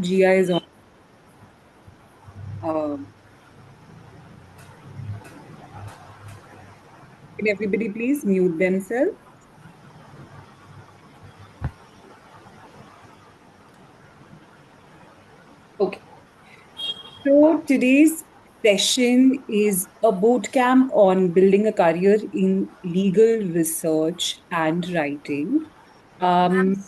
Gia is on. Um, can everybody please mute themselves? Okay. So today's session is a boot camp on building a career in legal research and writing. Um,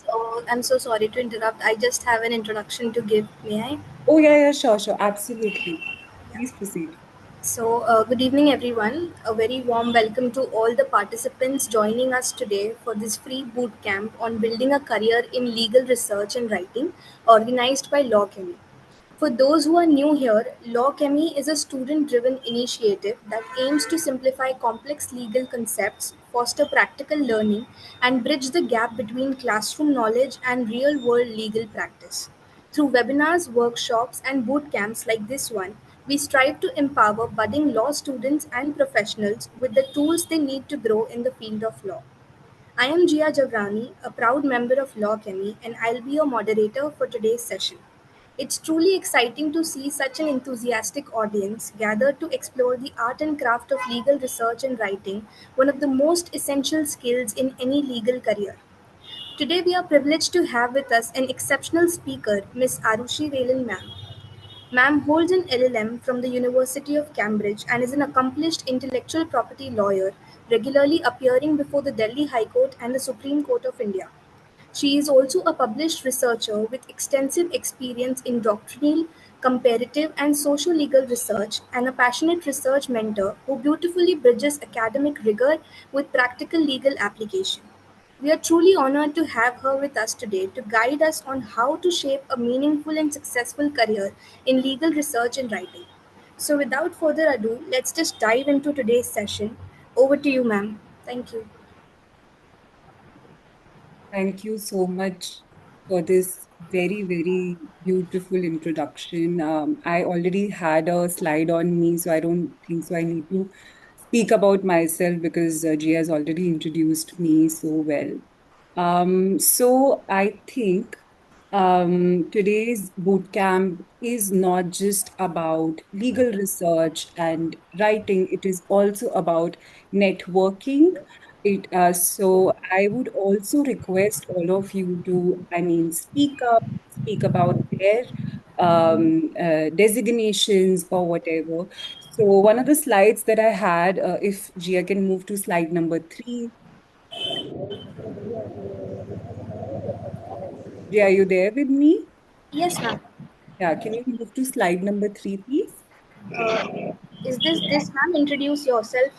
I'm so sorry to interrupt. I just have an introduction to give. May I? oh yeah, sure, sure, absolutely. Please proceed. Good evening, everyone. A very warm welcome to all the participants joining us today for this free boot camp on building a career in legal research and writing, organized by Lawchemy. For those who are new here, Lawchemy is a student driven initiative that aims to simplify complex legal concepts, foster practical learning, and bridge the gap between classroom knowledge and real world legal practice. Through webinars, workshops, and boot camps like this one, we strive to empower budding law students and professionals with the tools they need to grow in the field of law. I am Jia Javrani, a proud member of Lawchemy, and I'll be your moderator for today's session. It's truly exciting to see such an enthusiastic audience gathered to explore the art and craft of legal research and writing, one of the most essential skills in any legal career. Today, we are privileged to have with us an exceptional speaker, Ms. Aarushi Relan ma'am. Ma'am holds an LLM from the University of Cambridge and is an accomplished intellectual property lawyer, regularly appearing before the Delhi High Court and the Supreme Court of India. She is also a published researcher with extensive experience in doctrinal, comparative, and social legal research, and a passionate research mentor who beautifully bridges academic rigor with practical legal application. We are truly honored to have her with us today to guide us on how to shape a meaningful and successful career in legal research and writing. So, without further ado, let's just dive into today's session. Over to you, ma'am. Thank you. Thank you so much for this very, very beautiful introduction. I already had a slide on me, so I don't think so. I need to speak about myself because Gia has already introduced me so well. So I think today's bootcamp is not just about legal research and writing, it is also about networking. So I would also request all of you to, speak up, speak about their designations or whatever. So one of the slides that I had, if Gia can move to slide number 3. Gia, are you there with me? Yes, ma'am. Yeah, can you move to slide number 3, please? Uh, is this ma'am? Introduce yourself.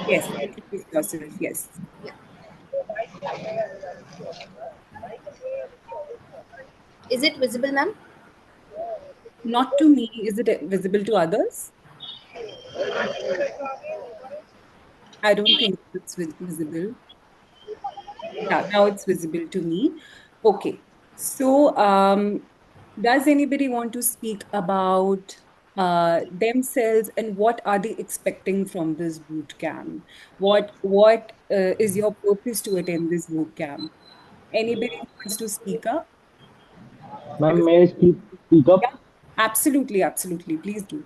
Yes, introduce yourself. Yes. Yeah. Is it visible, ma'am? Not to me. Is it visible to others? I don't think it's visible. Yeah, now it's visible to me. Okay. So, does anybody want to speak about themselves and what are they expecting from this boot camp? What is your purpose to attend this boot camp? Anybody who wants to speak up? Ma'am, Because may I speak up? yeah, absolutely, absolutely. Please do.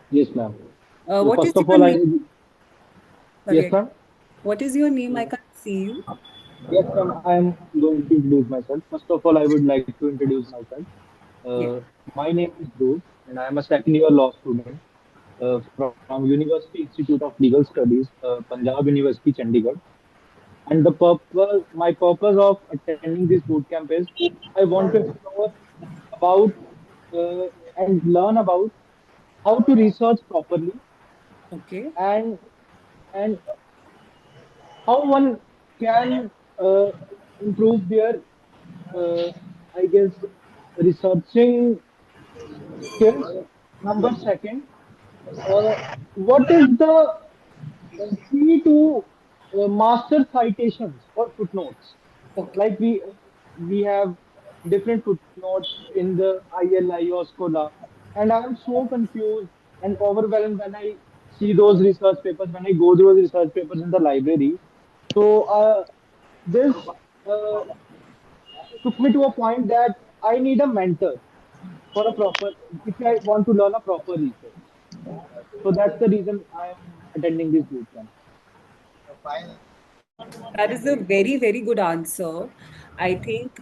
Yes, ma'am. So What is first of your all, name? yes, Sorry, ma'am. what is your name? I can't see you. Yes, ma'am. I am going to introduce myself. First of all, I would like to introduce myself. Yes. My name is Dhruv, and I am a second year law student from University Institute of Legal Studies, Punjab University, Chandigarh. And my purpose of attending this bootcamp is I want to explore about and learn about how to research properly Okay. and and how one can improve their, uh, I guess, researching skills. Number second, uh, what is the key to master citations or footnotes? Okay. Like we have different footnotes in the ILI or Scholar, and I am so confused and overwhelmed when I see those research papers, when I go through those research papers in the library. So this uh, took me to a point that I need a mentor for a proper, if I want to learn a proper research. So that's the reason I am attending this bootcamp. That is a very, very good answer. I think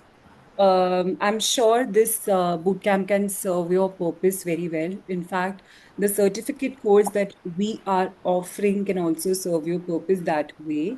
I'm sure this bootcamp can serve your purpose very well. In fact, the certificate course that we are offering can also serve your purpose that way.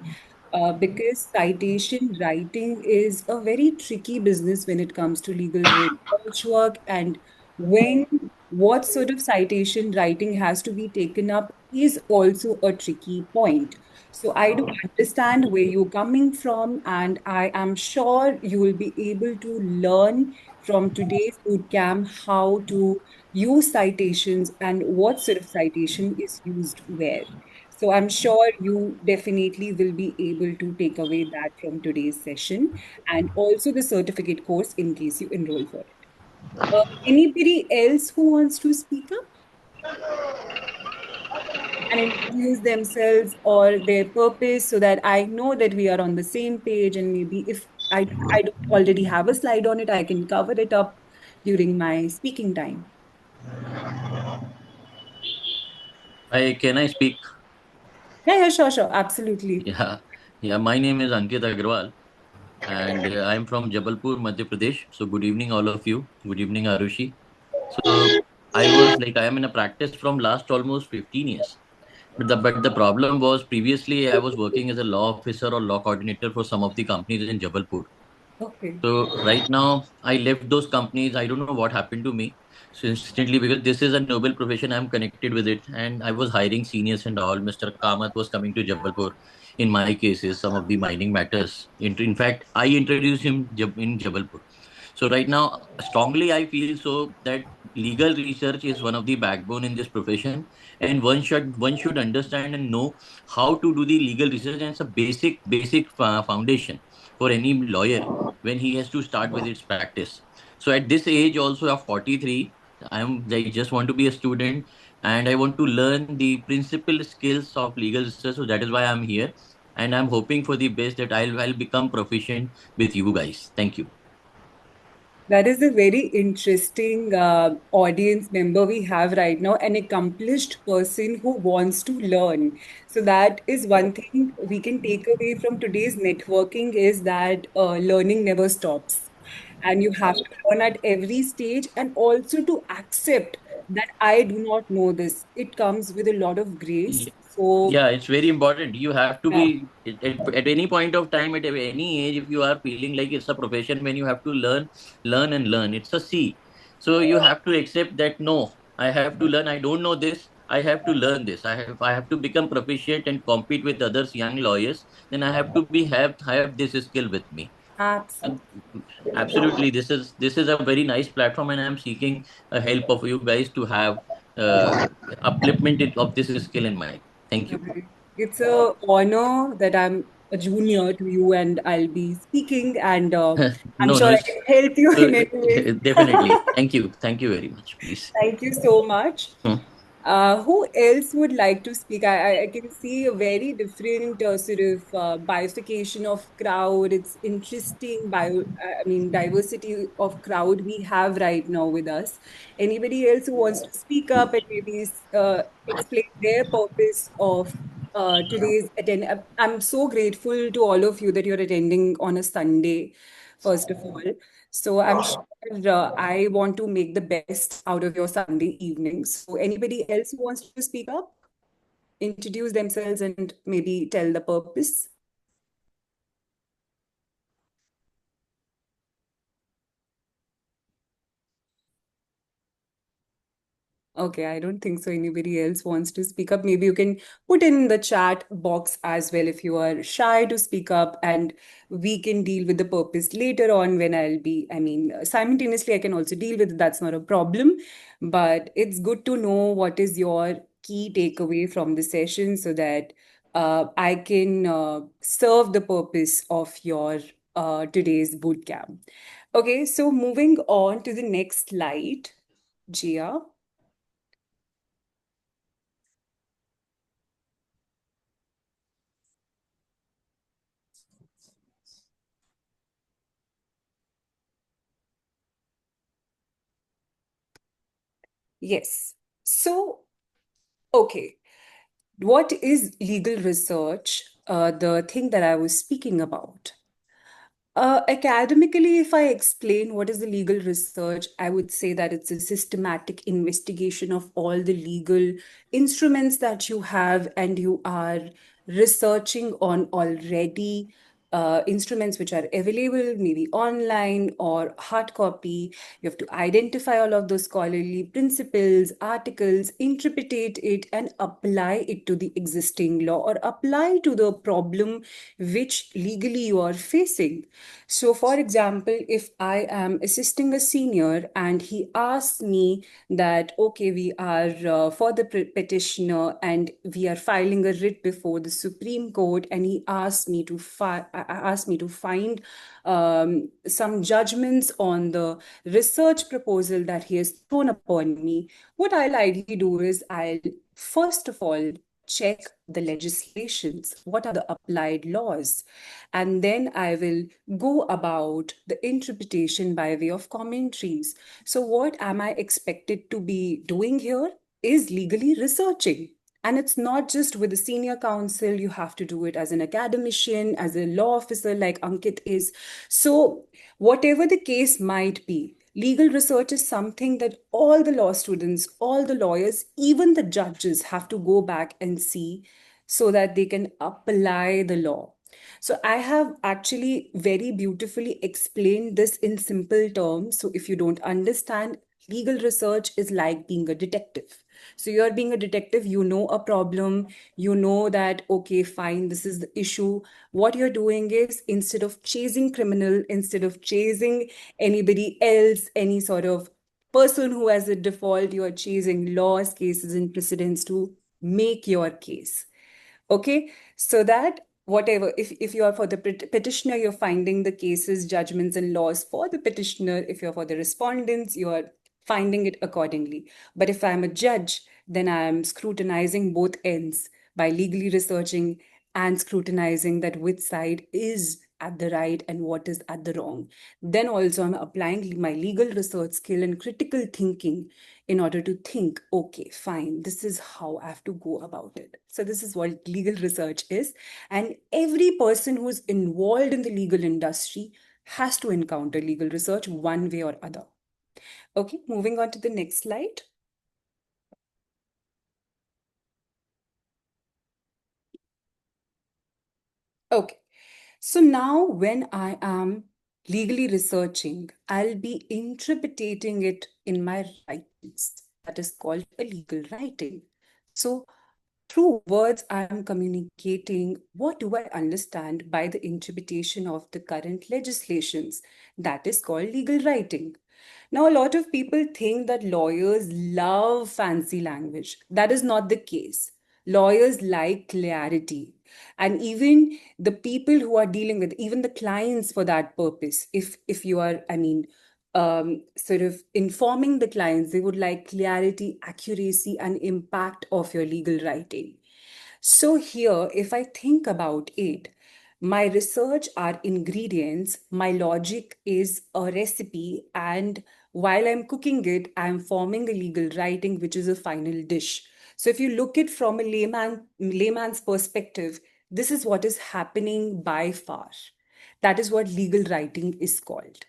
Because citation writing is a very tricky business when it comes to legal research work, and when what sort of citation writing has to be taken up is also a tricky point. So I do understand where you're coming from, and I am sure you will be able to learn from today's bootcamp how to use citations and what sort of citation is used where. So I'm sure you definitely will be able to take away that from today's session and also the certificate course in case you enroll for it. Anybody else who wants to speak up and introduce themselves or their purpose so that I know that we are on the same page, and maybe if I don't already have a slide on it, I can cover it up during my speaking time. Can I speak? Yeah, yeah, sure, sure, absolutely. Yeah, yeah. My name is Ankit Agrawal, and I'm from Jabalpur, Madhya Pradesh. So good evening, all of you. Good evening, Aarushi. So I am in a practice from last almost 15 years. But the problem was previously I was working as a law officer or law coordinator for some of the companies in Jabalpur. Okay. So right now I left those companies. I don't know what happened to me. So instantly, because this is a noble profession, I'm connected with it, and I was hiring seniors and all. Mr. Kamath was coming to Jabalpur. In my cases, some of the mining matters. In fact, I introduced him in Jabalpur. So right now, strongly I feel so that legal research is one of the backbone in this profession, and one should understand and know how to do the legal research, and it's a basic foundation for any lawyer when he has to start with its practice. So at this age also of 43, I just want to be a student, and I want to learn the principal skills of legal research. So that is why I'm here, and I'm hoping for the best that I'll become proficient with you guys. Thank you. That is a very interesting audience member we have right now, an accomplished person who wants to learn. So that is one thing we can take away from today's networking is that learning never stops. And you have to learn at every stage and also to accept that I do not know this. It comes with a lot of grace. So, Yeah, it's very important. You have to yeah, be at any point of time, at any age, if you are feeling like it's a profession when you have to learn and learn. It's a C. So you have to accept that no, I have to learn. I don't know this. I have to learn this. I have to become proficient and compete with others young lawyers. Then I have to have this skill with me. Uh, absolutely. Absolutely, this is a very nice platform, and I'm seeking a help of you guys to have upliftment of this skill in mind. Thank you. Right. It's a honor that I'm a junior to you and I'll be speaking, and I'm No, no, sure I it's can help you uh, in any ways. definitely. Thank you very much. Please. Thank you so much. Hmm. Who else would like to speak? I can see a very different sort of bifurcation of crowd. It's interesting I mean, diversity of crowd we have right now with us. Anybody else who wants to speak up and maybe explain their purpose of today's attend? I'm so grateful to all of you that you're attending on a Sunday, first of all. So I'm sure I want to make the best out of your Sunday evening. So anybody else who wants to speak up, introduce themselves and maybe tell the purpose? Okay, I don't think so. Anybody else wants to speak up? Maybe you can put in the chat box as well if you are shy to speak up, and we can deal with the purpose later on when I'll be. I mean, simultaneously, I can also deal with it. That's not a problem. But it's good to know what is your key takeaway from the session so that I can serve the purpose of your today's boot camp. Okay, so moving on to the next slide, Gia. Yes. So, okay, what is legal research? The thing that I was speaking about. Academically, if I explain what is the legal research, I would say that it's a systematic investigation of all the legal instruments that you have and you are researching on already. Instruments which are available, maybe online or hard copy. You have to identify all of those scholarly principles, articles, interpretate it, and apply it to the existing law or apply to the problem which legally you are facing. So, for example, if I am assisting a senior and he asks me that, okay, we are for the petitioner and we are filing a writ before the Supreme Court, and he asks me to find some judgments on the research proposal that he has thrown upon me, what I'll ideally do is I'll first of all check the legislations, what are the applied laws, and then I will go about the interpretation by way of commentaries. So, what am I expected to be doing here is legally researching. And it's not just with the senior counsel, you have to do it as an academician, as a law officer like Ankit is. So, whatever the case might be, legal research is something that all the law students, all the lawyers, even the judges have to go back and see so that they can apply the law. So I have actually very beautifully explained this in simple terms. So if you don't understand, legal research is like being a detective. So you're being a detective, you know a problem, you know that, okay, fine, this is the issue. What you're doing is instead of chasing criminal, instead of chasing anybody else, any sort of person who has a default, you are chasing laws, cases, and precedents to make your case. Okay, so that whatever, if you are for the petitioner, you're finding the cases, judgments, and laws for the petitioner. If you're for the respondents, you are finding it accordingly. But if I'm a judge, then I'm scrutinizing both ends by legally researching and scrutinizing that which side is at the right and what is at the wrong. Then also I'm applying my legal research skill and critical thinking in order to think, okay, fine, this is how I have to go about it. So, this is what legal research is. And every person who's involved in the legal industry has to encounter legal research one way or other. Okay, moving on to the next slide. Okay, so now when I am legally researching, I'll be interpreting it in my writings. That is called a legal writing. So, through words, I am communicating what do I understand by the interpretation of the current legislations. That is called legal writing. Now, a lot of people think that lawyers love fancy language. That is not the case. Lawyers like clarity. And even the people who are dealing with, even the clients for that purpose, if you are, sort of informing the clients, they would like clarity, accuracy, and impact of your legal writing. So, here, if I think about it, my research are ingredients, my logic is a recipe, and while I'm cooking it, I'm forming a legal writing, which is a final dish. So, if you look it from a layman's perspective, this is what is happening by far. That is what legal writing is called.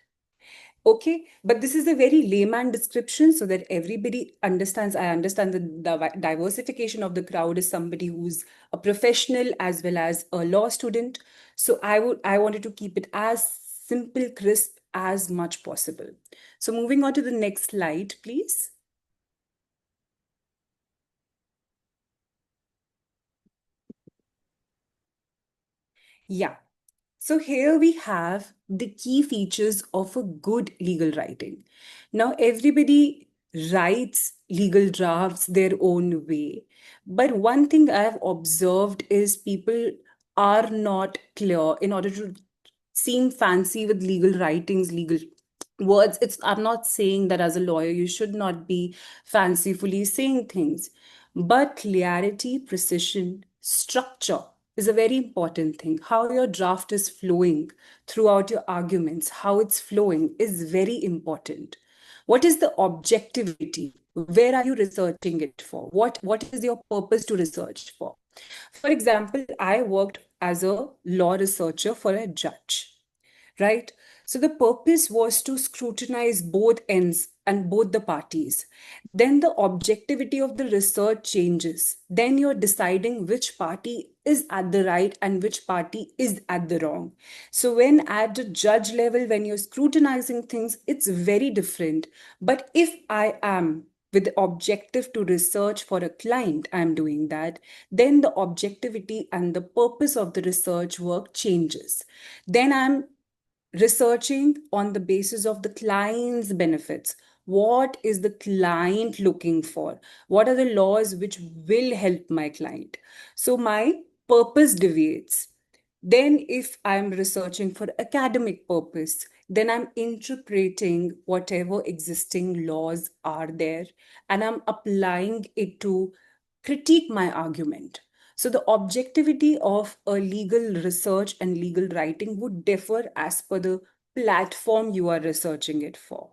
Okay, but this is a very layman description so that everybody understands. I understand that the diversification of the crowd is somebody who's a professional as well as a law student. So I wanted to keep it as simple, crisp as much possible. So moving on to the next slide, please. Yeah. So here we have the key features of a good legal writing. Now, everybody writes legal drafts their own way. But one thing I've observed is people are not clear in order to seem fancy with legal writings, legal words. I'm not saying that as a lawyer you should not be fancifully saying things, but clarity, precision, structure is a very important thing. How your draft is flowing throughout your arguments, how it's flowing is very important. What is the objectivity? Where are you researching it for? What is your purpose to research for? For example, I worked as a law researcher for a judge, right? So the purpose was to scrutinize both ends and both the parties. Then the objectivity of the research changes. Then you're deciding which party is at the right and which party is at the wrong. So when at the judge level, when you're scrutinizing things, it's very different. But if I am with the objective to research for a client, I'm doing that, then the objectivity and the purpose of the research work changes. Then I'm researching on the basis of the client's benefits. What is the client looking for? What are the laws which will help my client? So my purpose deviates. Then, if I'm researching for academic purpose, then I'm interpreting whatever existing laws are there and I'm applying it to critique my argument. So the objectivity of a legal research and legal writing would differ as per the platform you are researching it for.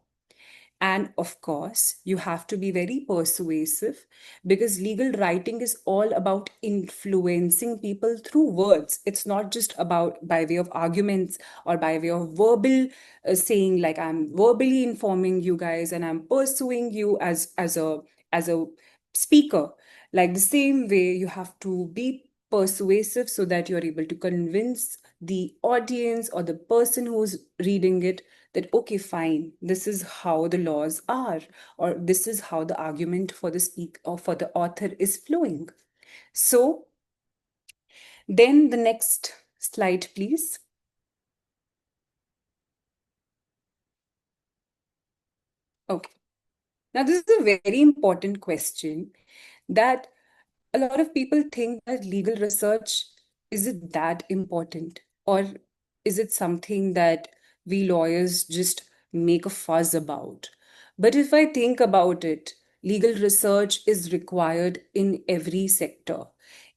And of course, you have to be very persuasive because legal writing is all about influencing people through words. It's not just about by way of arguments or by way of verbal saying like I'm verbally informing you guys and I'm pursuing you as a speaker. Like the same way, you have to be persuasive so that you're able to convince the audience or the person who's reading it that okay, fine, this is how the laws are, or this is how the argument for the speak or for the author is flowing. So then the next slide, please. Okay, now this is a very important question that a lot of people think that legal research, is it that important, or is it something that we lawyers just make a fuss about? But if I think about it, legal research is required in every sector.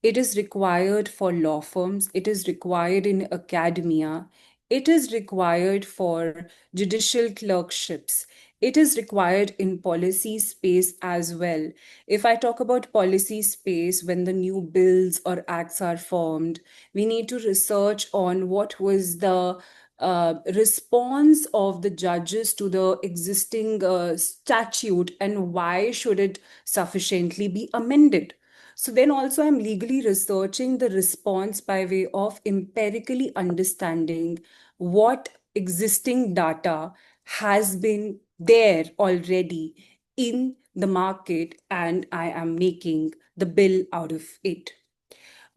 It is required for law firms, it is required in academia, it is required for judicial clerkships, it is required in policy space as well. If I talk about policy space, when the new bills or acts are formed, we need to research on what was the response of the judges to the existing statute and why should it sufficiently be amended. So then also I'm legally researching the response by way of empirically understanding what existing data has been there already in the market and I am making the bill out of it.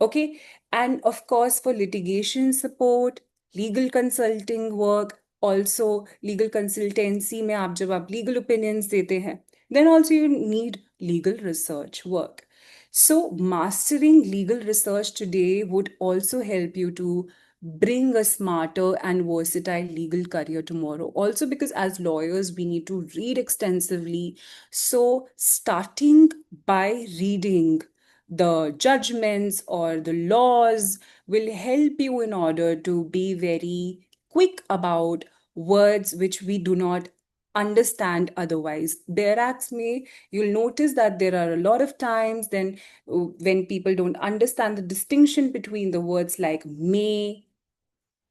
Okay. And of course, for litigation support, legal consulting work, also legal consultancy में आप जब आप legal opinions देते हैं, then also you need legal research work. So mastering legal research today would also help you to bring a smarter and versatile legal career tomorrow. Also, because as lawyers, we need to read extensively. So starting by reading the judgments or the laws will help you in order to be very quick about words which we do not understand otherwise. Thereas may you'll notice that there are a lot of times then when people don't understand the distinction between the words like may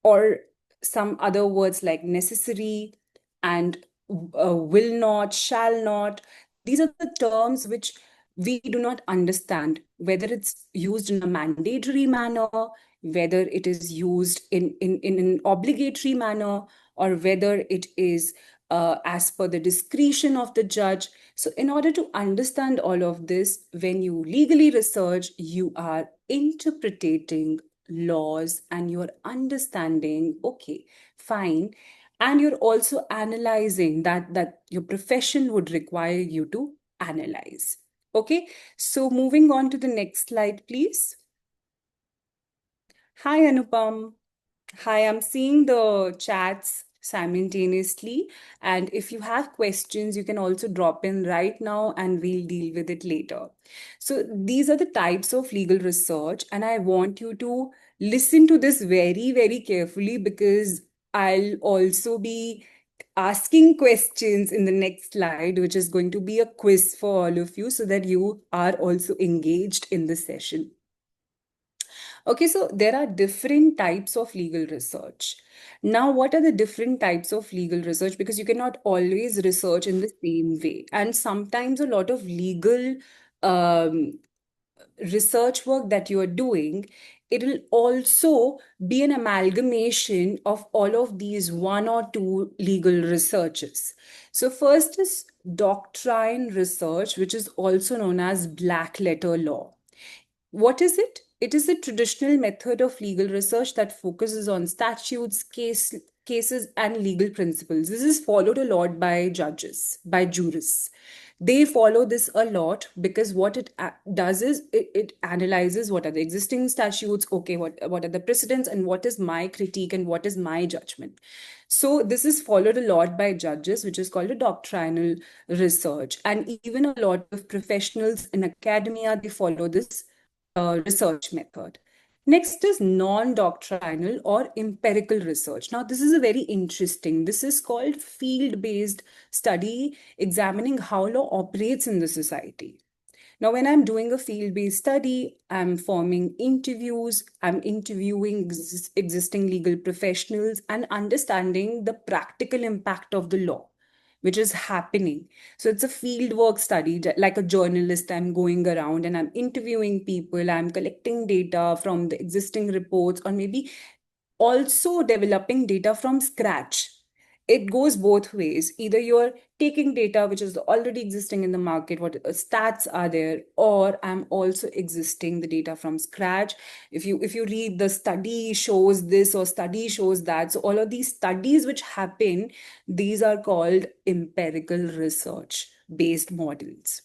or some other words like necessary and will not, shall not. These are the terms which we do not understand, whether it's used in a mandatory manner, whether it is used in an obligatory manner, or whether it is as per the discretion of the judge. So, in order to understand all of this, when you legally research, you are interpreting laws and you're understanding, okay, fine. And you're also analyzing that your profession would require you to analyze. Okay, so moving on to the next slide, please. Hi, Anupam. Hi, I'm seeing the chats simultaneously. And if you have questions, you can also drop in right now and we'll deal with it later. So, these are the types of legal research. And I want you to listen to this very, very carefully because I'll also be asking questions in the next slide, which is going to be a quiz for all of you so that you are also engaged in the session. Okay, so there are different types of legal research. Now, what are the different types of legal research? Because you cannot always research in the same way. And sometimes a lot of legal um, research work that you are doing, it will also be an amalgamation of all of these one or two legal researches. So, first is doctrine research, which is also known as black letter law. What is it? It is a traditional method of legal research that focuses on statutes, cases, and legal principles. This is followed a lot by judges, by jurists. They follow this a lot because what it does is it analyzes what are the existing statutes, okay, what are the precedents, and what is my critique and what is my judgment. So this is followed a lot by judges, which is called a doctrinal research. And even a lot of professionals in academia, they follow this research method. Next is non-doctrinal or empirical research. Now, this is a very interesting. This is called field-based study examining how law operates in the society. Now, when I'm doing a field-based study, I'm forming interviews, I'm interviewing existing legal professionals and understanding the practical impact of the law, which is happening. So it's a fieldwork study, like a journalist. I'm going around and I'm interviewing people, I'm collecting data from the existing reports, or maybe also developing data from scratch. It goes both ways. Either you're taking data which is already existing in the market, what stats are there, or I'm also existing the data from scratch. If you read the study shows this or study shows that, so all of these studies which happen, these are called empirical research based models.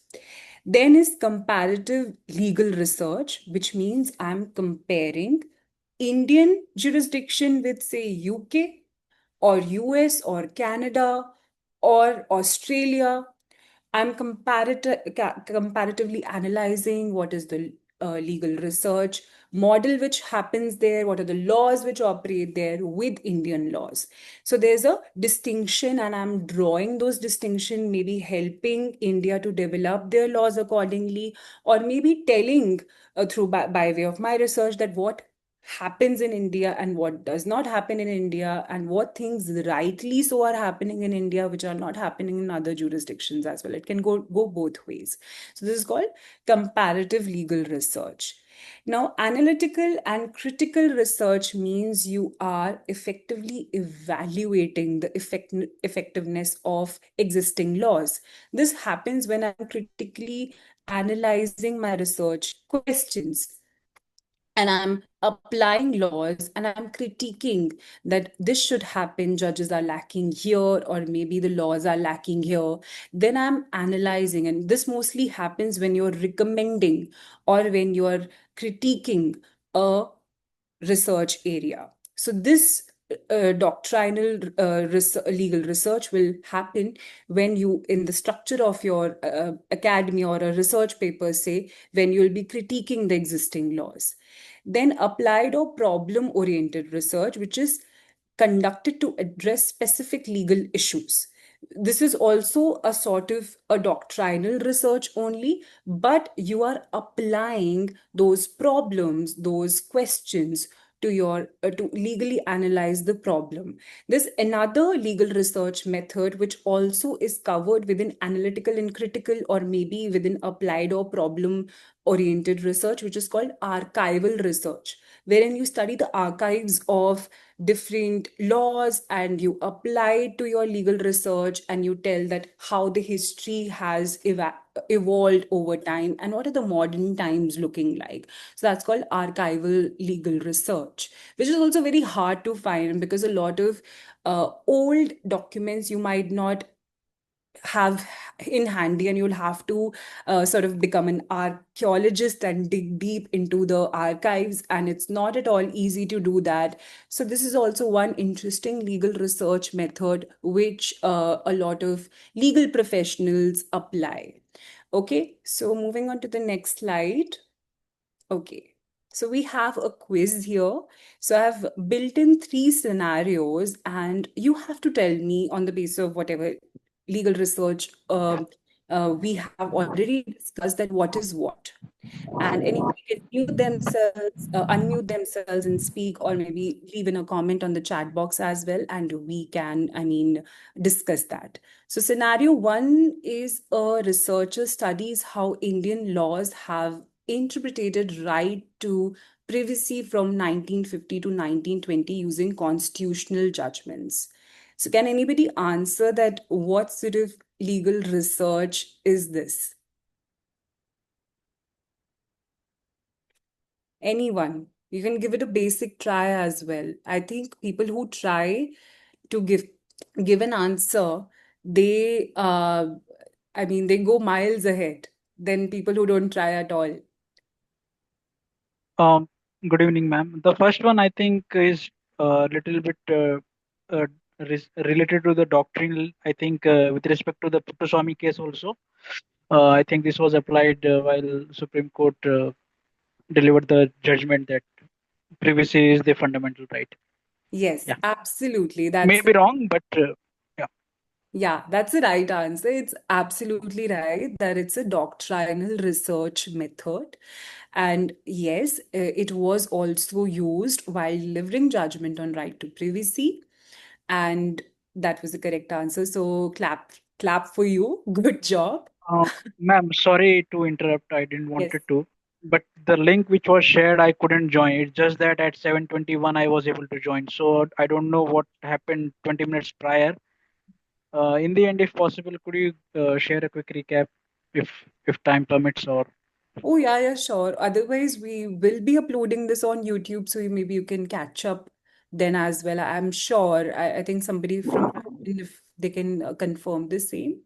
Then is comparative legal research, which means I'm comparing Indian jurisdiction with, say, UK or US or Canada or Australia. I'm comparatively analyzing what is the legal research model which happens there, what are the laws which operate there with Indian laws. So there's a distinction, and I'm drawing those distinction, maybe helping India to develop their laws accordingly, or maybe telling through by way of my research that what happens in India and what does not happen in India, and what things rightly so are happening in India which are not happening in other jurisdictions as well. It can go both ways. So this is called comparative legal research. Now, analytical and critical research means you are effectively evaluating the effectiveness of existing laws. This happens when I'm critically analyzing my research questions and I'm applying laws and I'm critiquing that this should happen, judges are lacking here, or maybe the laws are lacking here. Then I'm analyzing, and this mostly happens when you're recommending or when you're critiquing a research area. So this doctrinal legal research will happen when you, in the structure of your academy or a research paper, say, when you'll be critiquing the existing laws. Then applied or problem oriented research, which is conducted to address specific legal issues. This is also a sort of a doctrinal research only, but you are applying those problems, those questions to your to legally analyze the problem. There's another legal research method which also is covered within analytical and critical, or maybe within applied or problem oriented research, which is called archival research, wherein you study the archives of different laws and you apply it to your legal research, and you tell that how the history has evolved over time and what are the modern times looking like. So that's called archival legal research, which is also very hard to find because a lot of old documents you might not have in handy, and you'll have to sort of become an archaeologist and dig deep into the archives, and it's not at all easy to do that. So this is also one interesting legal research method which a lot of legal professionals apply. Okay, so moving on to the next slide. Okay, So we have a quiz here. So I've built in three scenarios, and you have to tell me on the basis of whatever legal research we have already discussed that what is what. And anybody can unmute themselves and speak, or maybe leave in a comment on the chat box as well, and we can, discuss that. So, scenario one is a researcher studies how Indian laws have interpreted right to privacy from 1950 to 1920 using constitutional judgments. So, can anybody answer that? What sort of legal research is this? Anyone. You can give it a basic try as well. I think people who try to give an answer, they they go miles ahead than people who don't try at all. Um, Good evening, ma'am. The first one I think is a little bit uh, related to the doctrinal. I think with respect to the Puttaswamy case also, I think this was applied while Supreme Court delivered the judgment that privacy is the fundamental right. Yes, Yeah, absolutely. may That's be wrong, but yeah. Yeah, that's the right answer. It's absolutely right that it's a doctrinal research method. And yes, it was also used while delivering judgment on right to privacy. And that was the correct answer. So clap for you. Good job. Uh, Ma'am, sorry to interrupt. I didn't want Yes. it to, but the link which was shared, I couldn't join. It's just that at 7:21 I was able to join. So I don't know what happened 20 minutes prior. In the end, if possible, could you share a quick recap if time permits or Oh, yeah, yeah, sure. Otherwise, we will be uploading this on YouTube, so maybe you can catch up then as well. I'm sure. I think somebody from admin, if they can confirm the same.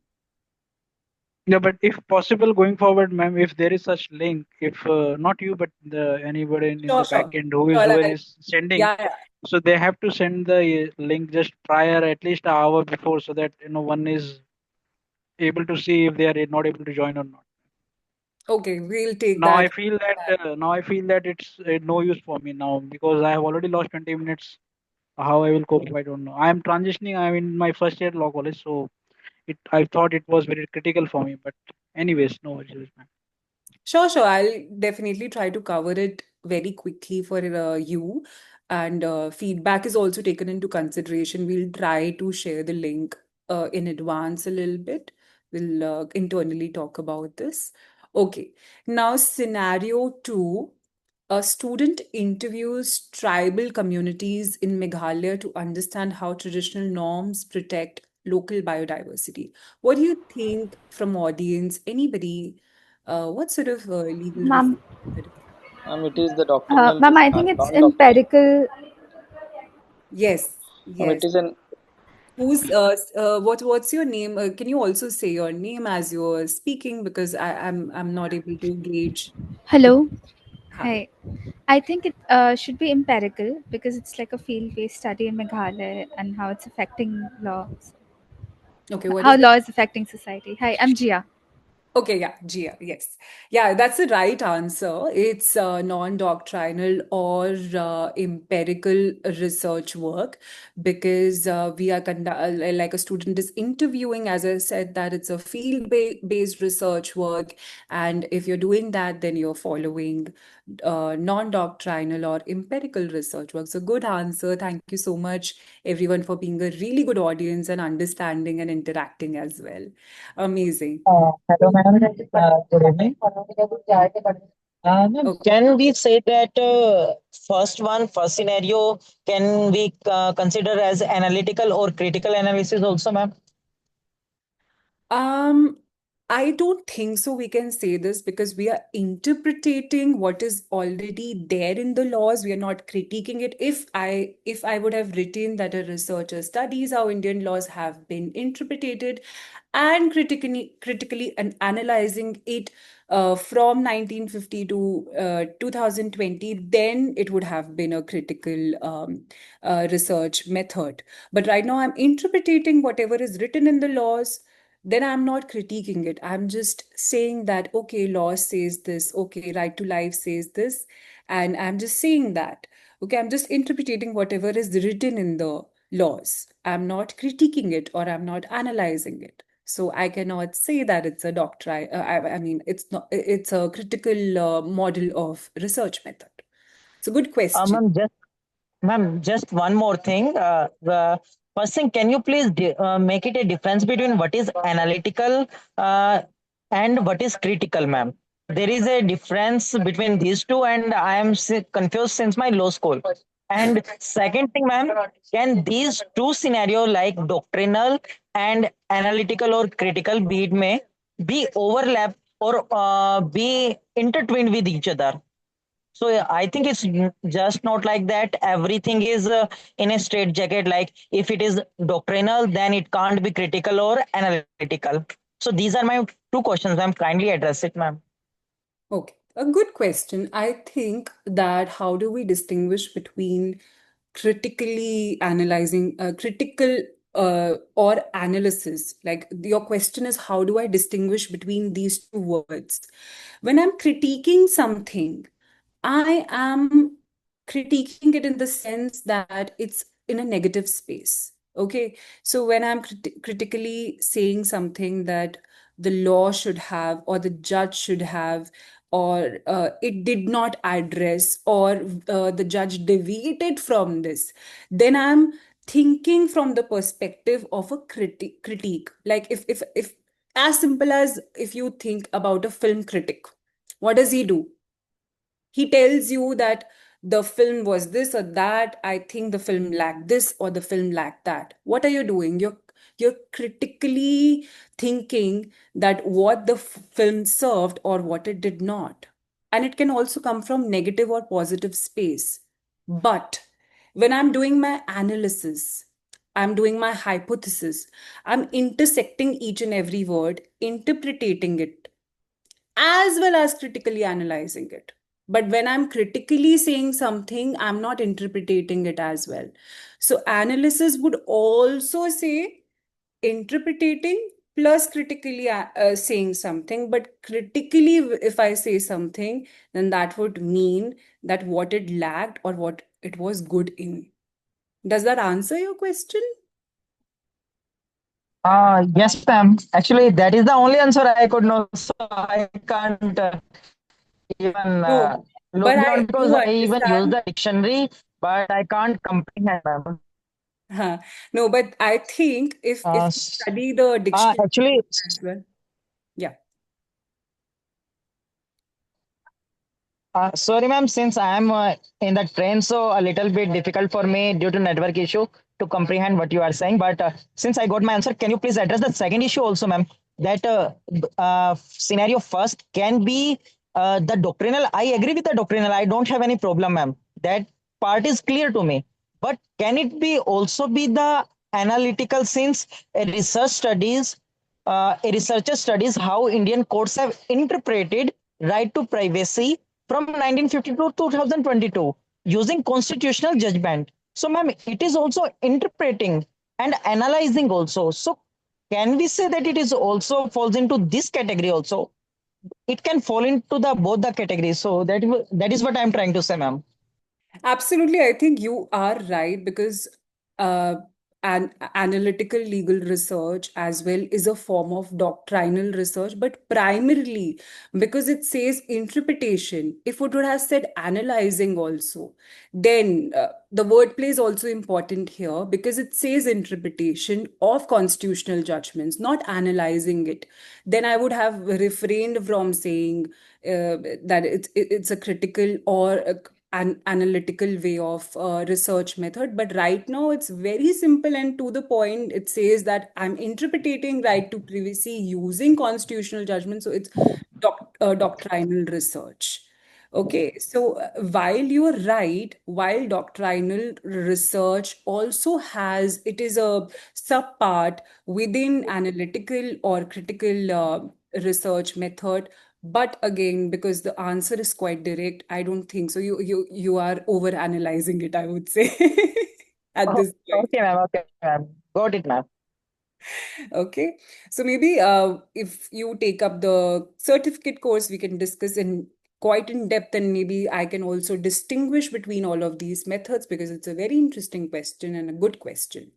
yeah, but if possible going forward, ma'am, if there is such link, if not you but the anybody in Sure, the back sure. end Sure, who is sending, yeah, yeah. so they have to send the link just prior, at least an hour before, so that one is able to see if they are not able to join or not. Okay, we'll take Now I that. feel that it's no use for me now because I have already lost 20 minutes. How I will cope, I don't know. I am transitioning. I'm in my first year law college, so I thought it was very critical for me. But anyways, no worries, man. Sure, sure. I'll definitely try to cover it very quickly for you. And feedback is also taken into consideration. We'll try to share the link in advance a little bit. We'll internally talk about this. Okay. Now, scenario two. A student interviews tribal communities in Meghalaya to understand how traditional norms protect local biodiversity. What do you think from audience? Anybody? What sort of legal Ma'am, research? It is the doctrinal ma'am, I think it's non-doctrinal. empirical. Yes, It yes. is an What's your name? Can you also say your name as you're speaking because I'm not able to gauge the Hello. hi. Hi. I think it should be empirical because it's like a field-based study in Meghalaya and how it's affecting laws, Okay, what how is the law is affecting society. Hi, I'm Gia. Okay, yeah, Gia, yes. Yeah, that's the right answer. It's non-doctrinal or empirical research work because we are like a student is interviewing, as I said, that it's a field-based research work. And if you're doing that, then you're following non-doctrinal or empirical research work. So good answer. Thank you so much, everyone, for being a really good audience and understanding and interacting as well. Amazing. Hello, ma'am. Good evening. Ma'am, Okay. can we say that first scenario, can we consider as analytical or critical analysis also, ma'am? Um, I don't think so. We can say this because we are interpreting what is already there in the laws. We are not critiquing it. If I would have written that a researcher studies how Indian laws have been interpreted and critically and analyzing it from 1950 to 2020, then it would have been a critical research method. But right now, I'm interpreting whatever is written in the laws, then I'm not critiquing it. I'm just saying that, okay, law says this, okay, right to life says this. and I'm just saying that. Okay, I'm just interpreting whatever is written in the laws. I'm not critiquing it or I'm not analyzing it. So I cannot say that it's a doctrine. I mean, it's not. It's a critical model of research method. It's a good question. Ma'am, just one more thing. The first thing, can you please make it a difference between what is analytical uh, and what is critical, ma'am? There is a difference between these two, and I am confused since my law school. And second thing, ma'am, can these two scenario like doctrinal and analytical or critical, be it may be overlap or be intertwined with each other? So yeah, I think it's just not like that. Everything is in a straight jacket. Like if it is doctrinal, then it can't be critical or analytical. So these are my two questions. Ma'am, kindly address it, ma'am. Okay, a good question. I think that how do we distinguish between critically analyzing, critical or analysis? Like your question is, how do I distinguish between these two words? When I'm critiquing something, I am critiquing it in the sense that it's in a negative space. Okay. So when I'm critically saying something that the law should have, or the judge should have, or it did not address, or the judge deviated from this, then I'm thinking from the perspective of a critique. Like if as simple as if you think about a film critic, what does he do? He tells you that the film was this or that. I think the film lacked this or the film lacked that. What are you doing? You're critically thinking that what the film served or what it did not. And it can also come from negative or positive space. But when I'm doing my analysis, I'm doing my hypothesis, I'm intersecting each and every word, interpreting it, as well as critically analyzing it. But when I'm critically saying something, I'm not interpreting it as well. So, analysis would also say interpreting plus critically saying something. But critically, if I say something, then that would mean that what it lacked or what it was good in. Does that answer your question? Yes, ma'am. Actually, that is the only answer I could know. So I can't even No, look but beyond I because do I even use understand. the dictionary, but I can't comprehend, ma'am. Huh. No, but I think if Uh, you s- study the dictionary Actually, as well, yeah. sorry, ma'am, since I am in the train, so a little bit difficult for me due to network issue to comprehend what you are saying. But since I got my answer, can you please address the second issue also, ma'am? That scenario first can be the doctrinal. I agree with the doctrinal. I don't have any problem, ma'am. That part is clear to me. But can it be also be the analytical since a researcher studies how Indian courts have interpreted right to privacy from 1952 to 2022 using constitutional judgment. So, ma'am, it is also interpreting and analyzing also. So, can we say that it is also falls into this category also? It can fall into the both the categories. So that is what I'm trying to say, ma'am. Absolutely, I think you are right because uh, analytical legal research as well is a form of doctrinal research, but primarily because it says interpretation. If it would have said analyzing also, then the wordplay is also important here because it says interpretation of constitutional judgments, not analyzing it. Then I would have refrained from saying that it's a critical or an analytical way of research method. But right now it's very simple and to the point. It says that I'm interpreting right to privacy using constitutional judgment, so it's doctrinal research. Okay, so while you're right, while doctrinal research also has, it is a subpart within analytical or critical research method. But again, because the answer is quite direct, I don't think so. You are over analyzing it, I would say, at Oh, this point. okay, ma'am. Got it, ma'am. Okay. So maybe if you take up the certificate course, we can discuss in quite in depth, and maybe I can also distinguish between all of these methods because it's a very interesting question and a good question.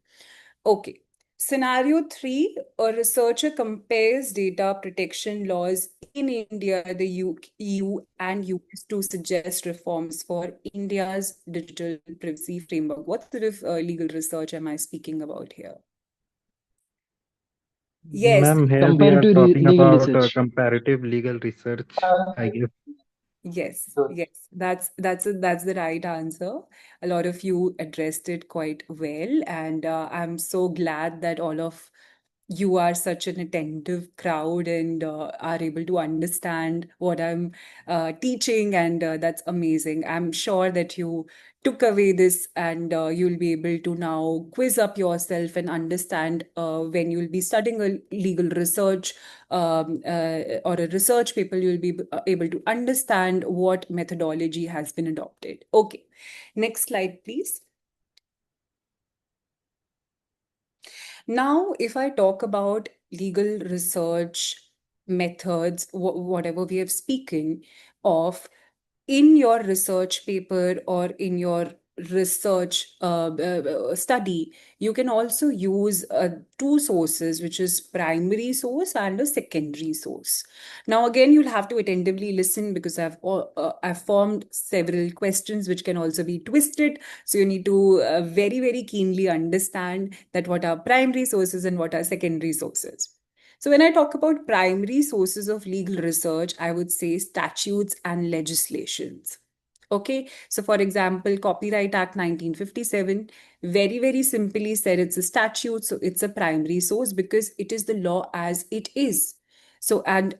Okay. Scenario 3, a researcher compares data protection laws in India, the EU, and US to suggest reforms for India's digital privacy framework. What sort of legal research am I speaking about here? Yes. Ma'am, here we are Comparative talking legal about research. comparative legal research, I guess. Yes, that's the right answer. A lot of you addressed it quite well, and I'm so glad that all of you are such an attentive crowd and are able to understand what I'm teaching, and that's amazing. I'm sure that you took away this, and you'll be able to now quiz up yourself and understand when you'll be studying a legal research or a research paper, you'll be able to understand what methodology has been adopted. Okay, next slide, please. Now, if I talk about legal research methods, whatever we have spoken of, in your research paper or in your research study, you can also use two sources, which is primary source and a secondary source. Now, again, you'll have to attentively listen because I've formed several questions which can also be twisted. So you need to very, very keenly understand that what are primary sources and what are secondary sources. So when I talk about primary sources of legal research, I would say statutes and legislations. Okay, so for example, Copyright Act 1957, very, very simply said, it's a statute, so it's a primary source because it is the law as it is. So, and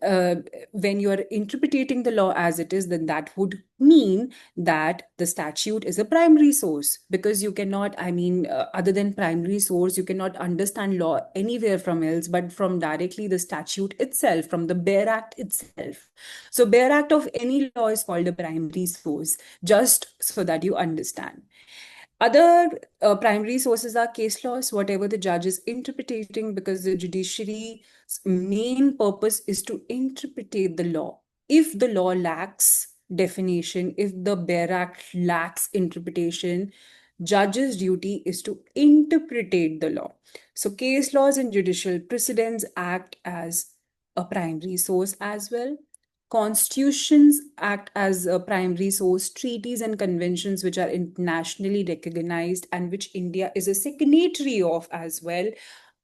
when you are interpreting the law as it is, then that would mean that the statute is a primary source because you cannot, other than primary source, you cannot understand law anywhere from else, but from directly the statute itself, from the bare act itself. So, bare act of any law is called a primary source, just so that you understand. Other primary sources are case laws, whatever the judge is interpreting, because the judiciary's main purpose is to interpret the law. If the law lacks definition, if the bare act lacks interpretation, judge's duty is to interpret the law. So case laws and judicial precedents act as a primary source as well. Constitutions act as a primary source. Treaties and conventions which are internationally recognized and which India is a signatory of as well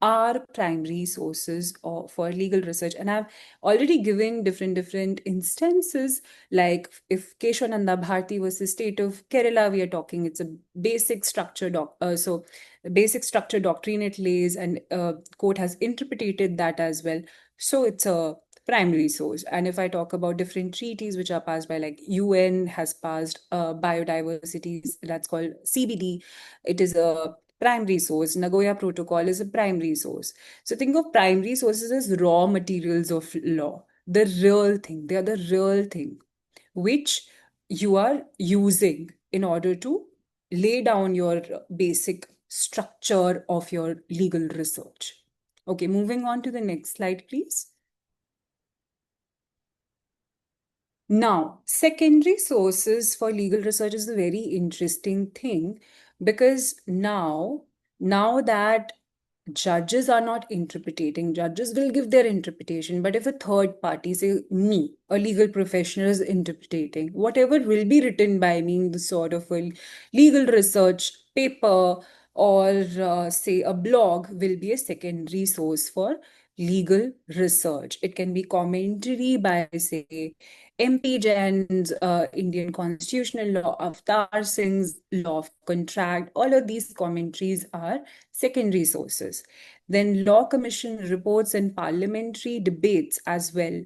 are primary sources for legal research. And I've already given different instances, like if Keshavananda Bharti versus State of Kerala, we are talking, it's a basic structure basic structure doctrine it lays, and court has interpreted that as well. So it's a primary source. And if I talk about different treaties which are passed by, like UN has passed biodiversity, that's called CBD, it is a primary source. Nagoya Protocol is a primary source. So think of primary sources as raw materials of law, the real thing. They are the real thing which you are using in order to lay down your basic structure of your legal research. Okay, moving on to the next slide, please. Now, secondary sources for legal research is a very interesting thing because now that judges are not interpreting, judges will give their interpretation. But if a third party, say me, a legal professional, is interpreting, whatever will be written by me in the sort of a legal research paper or say a blog will be a secondary source for legal research. It can be commentary by, say, MP Jain's Indian constitutional law, Avtar Singh's law of contract. All of these commentaries are secondary sources. Then law commission reports and parliamentary debates as well,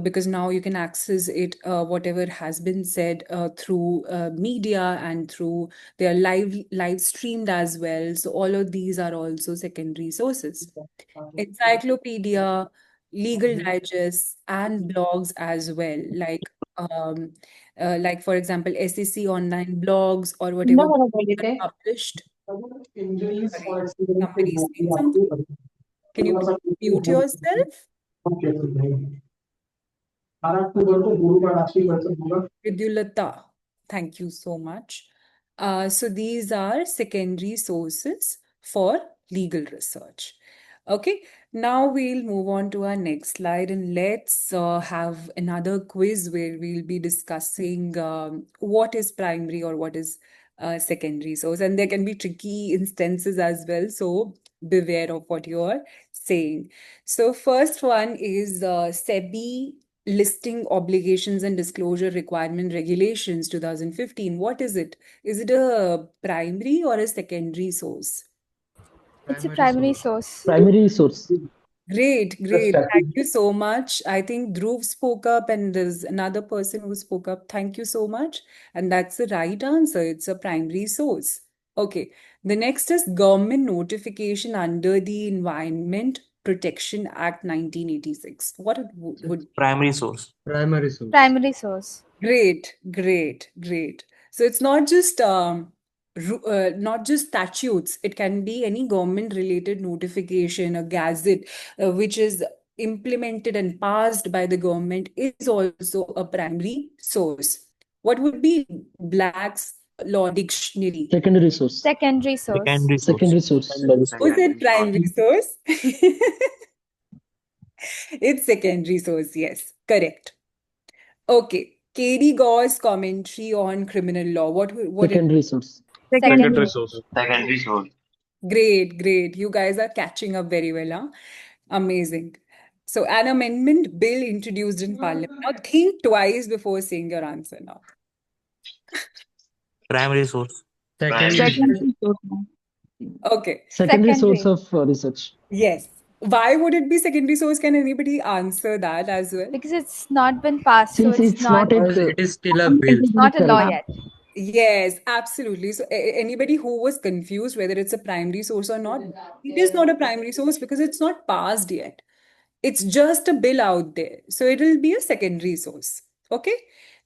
because now you can access it, whatever has been said through media and through they are live streamed as well. So all of these are also secondary sources. Encyclopedia, legal digests, and blogs as well, like for example, SEC online blogs or whatever are published. Sorry, somebody is saying something. Can you please mute yourself? Vidulata, thank you so much. So these are secondary sources for legal research. Okay, now we'll move on to our next slide and let's have another quiz where we'll be discussing what is primary or what is secondary source. And there can be tricky instances as well. So beware of what you're saying. So first one is SEBI listing obligations and disclosure requirement regulations 2015. What is it? Is it a primary or a secondary source? It's a Primary primary source. source. Primary source. Great, great. Thank you so much. I think Dhruv spoke up and there's another person who spoke up. Thank you so much. And that's the right answer. It's a primary source. Okay. The next is government notification under the Environment Protection Act 1986. What it would be? Primary source. Primary source. Primary source. Great, great, great. So it's not just not just statutes. It can be any government-related notification, a gazette, which is implemented and passed by the government is also a primary source. What would be Black's Law Dictionary? Secondary source. Secondary source. Secondary source. Secondary source. Who said Secondary source. primary source? It's secondary source, yes, correct. Okay, Katie Gore's commentary on criminal law. What it? Secondary source. Secondary. source. Secondary source. Great, great. You guys are catching up very well, huh? Amazing. So, an amendment bill introduced in Parliament. Now, think twice before saying your answer now. Primary source. Secondary Primary. source. Secondary source, ma'am. Okay, Secondary source Secondary. of research. yes. Why would it be secondary source? Can anybody answer that as well? Because it's not been passed, so Since it's not not a Because it is still a Government bill. is not a law correct. yet. Yes, absolutely. So, anybody who was confused whether it's a primary source or not, it is not a primary source because it's not passed yet. It's just a bill out there. So, it'll be a secondary source. Okay.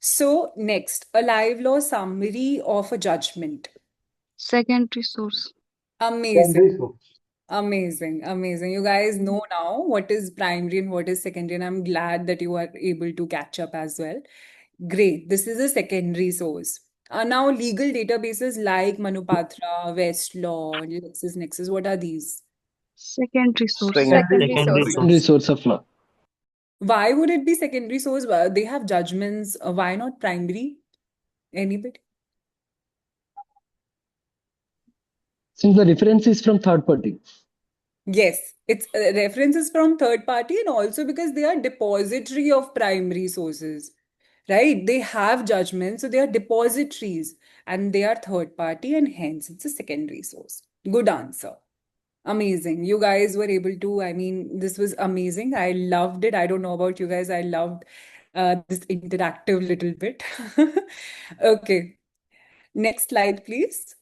So, next, a live law summary of a judgment. Secondary source. Amazing. Amazing, amazing. You guys know now what is primary and what is secondary, and I'm glad that you are able to catch up as well. Great. This is a secondary source. Now, legal databases like Manupatra, Westlaw, LexisNexis, what are these? Secondary source. Secondary Secondary sources. Secondary source. source of law. Why would it be secondary source? They have judgments. Why not primary? Anybody? Since the reference is from third party. Yes, it's references from third party and also because they are depository of primary sources, right? They have judgments, so they are depositories and they are third party and hence it's a secondary source. Good answer. Amazing. You guys were able to, I mean, this was amazing. I loved it. I don't know about you guys. I loved this interactive little bit. Okay. Next slide, please.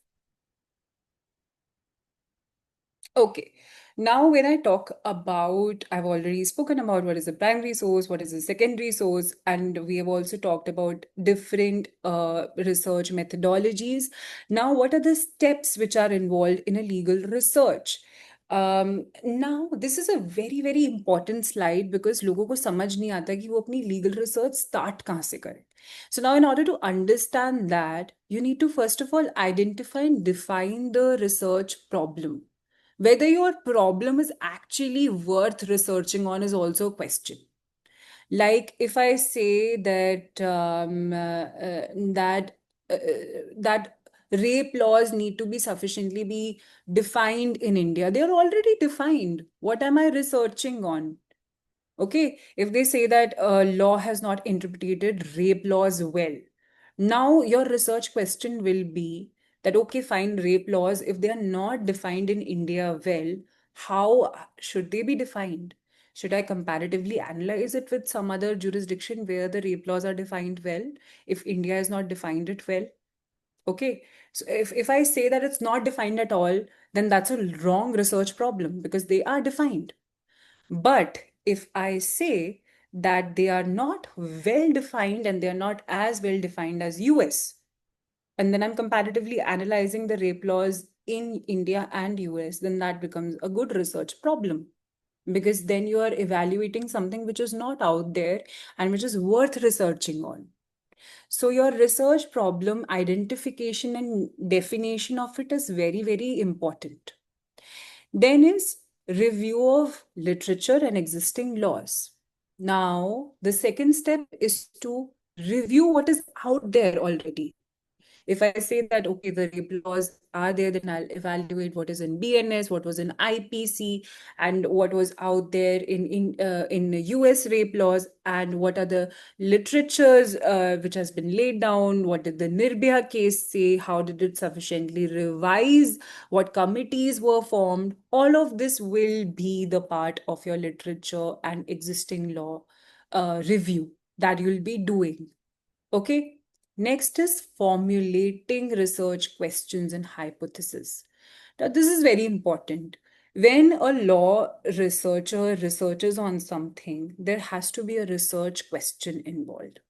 Okay. Now, when I talk about, I've already spoken about what is a primary source, what is a secondary source, and we have also talked about different research methodologies. Now, what are the steps which are involved in a legal research? Now, this is a very, very important slide because लोगों को समझ नहीं आता कि वो अपनी legal research start कहाँ से करें. So now, in order to understand that, you need to first of all identify and define the research problem. Whether your problem is actually worth researching on is also a question. Like if I say that that rape laws need to be sufficiently be defined in India, they are already defined. What am I researching on? Okay, if they say that law has not interpreted rape laws well, now your research question will be that, okay, fine, rape laws, if they are not defined in India well, how should they be defined? Should I comparatively analyze it with some other jurisdiction where the rape laws are defined well, if India has not defined it well? Okay, so if I say that it's not defined at all, then that's a wrong research problem because they are defined. But if I say that they are not well defined and they are not as well defined as US, and then I'm comparatively analyzing the rape laws in India and US, then that becomes a good research problem. because then you are evaluating something which is not out there and which is worth researching on. So your research problem identification and definition of it is very, very important. Then is review of literature and existing laws. Now, the second step is to review what is out there already. If I say that, okay, the rape laws are there, then I'll evaluate what is in BNS, what was in IPC, and what was out there in US rape laws, and what are the literatures which has been laid down. What did the Nirbhaya case say? How did it sufficiently revise? What committees were formed? All of this will be the part of your literature and existing law review that you'll be doing. Okay. Next is formulating research questions and hypotheses. Now, this is very important. When a law researcher researches on something, there has to be a research question involved.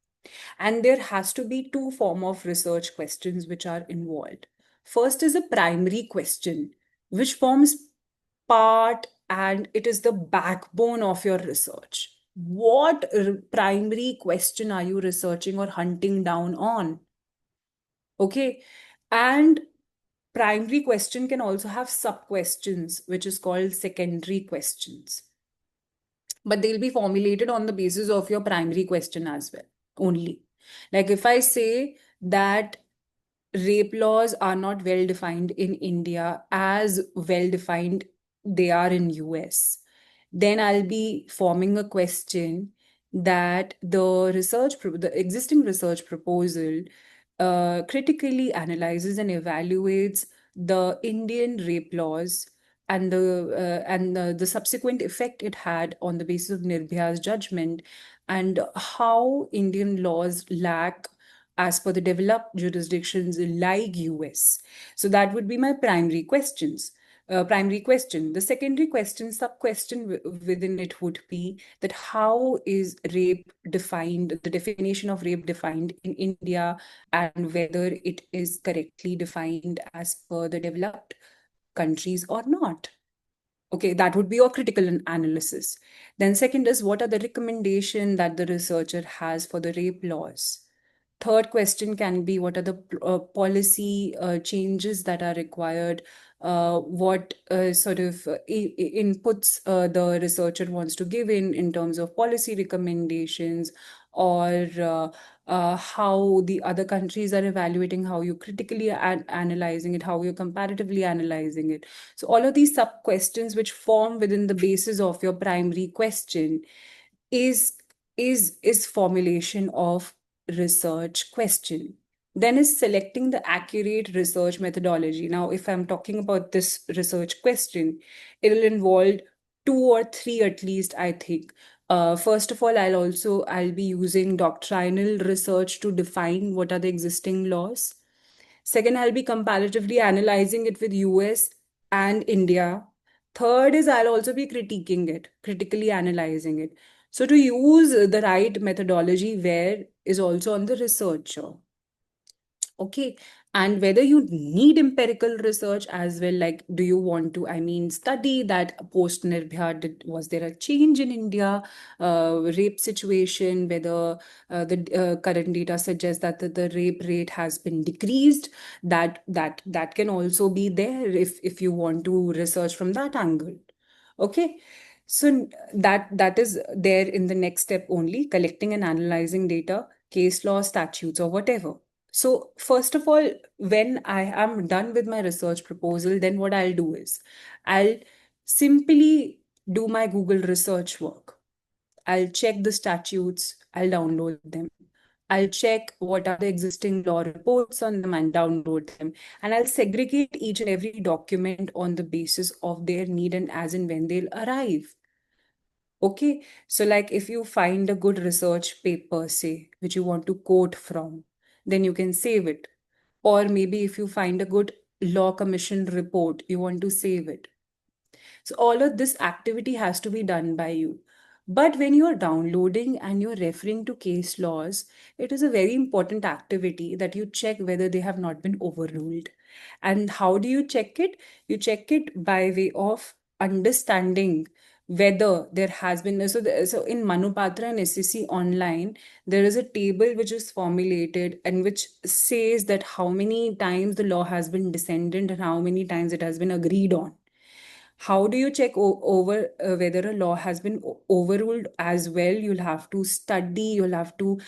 And there has to be two form of research questions which are involved. First is a primary question, which forms part and it is the backbone of your research. What primary question are you researching or hunting down on? Okay. And primary question can also have sub questions, which is called secondary questions. But they'll be formulated on the basis of your primary question as well, only. Like if I say that rape laws are not well defined in India as well defined they are in US, then I'll be forming a question that the existing research proposal critically analyzes and evaluates the Indian rape laws and the subsequent effect it had on the basis of Nirbhaya's judgment, and how Indian laws lack as per the developed jurisdictions like US. So that would be my primary questions. Primary question. The secondary question, sub question within it would be that how is rape defined, the definition of rape defined in India, and whether it is correctly defined as per the developed countries or not. Okay, that would be your critical analysis. Then second is what are the recommendation that the researcher has for the rape laws. Third question can be what are the policy changes that are required, what sort of inputs the researcher wants to give in terms of policy recommendations, or how the other countries are evaluating, how you critically analyzing it, how you're comparatively analyzing it. So all of these sub questions which form within the basis of your primary question is is formulation of research question. Then is selecting the accurate research methodology. Now, if I'm talking about this research question, it'll involve two or three at least, I think. First of all, I'll be using doctrinal research to define what are the existing laws. Second, I'll be comparatively analyzing it with US and India. Third is I'll also be critiquing it, critically analyzing it. So to use the right methodology where is also on the researcher. Okay. And whether you need empirical research as well, like do you want to, I mean, study that post Nirbhaya, was there a change in India rape situation, whether the current data suggests that the rape rate has been decreased, that can also be there if you want to research from that angle. Okay. So that is there in the next step only, collecting and analyzing data, case law, statutes, or whatever. So first of all, when I am done with my research proposal, then what I'll do is I'll simply do my Google research work. I'll check the statutes, I'll download them. I'll check what are the existing law reports on them and download them. And I'll segregate each and every document on the basis of their need and as and when they'll arrive. Okay, so like if you find a good research paper, say, which you want to quote from, then you can save it. Or maybe if you find a good law commission report, you want to save it. So all of this activity has to be done by you. But when you're downloading and you're referring to case laws, it is a very important activity that you check whether they have not been overruled. And how do you check it? You check it by way of understanding whether there has been so in Manupatra and SCC online, there is a table which is formulated and which says that how many times the law has been descended and how many times it has been agreed on. How do you check over whether a law has been overruled as well? You'll have to study, you'll have to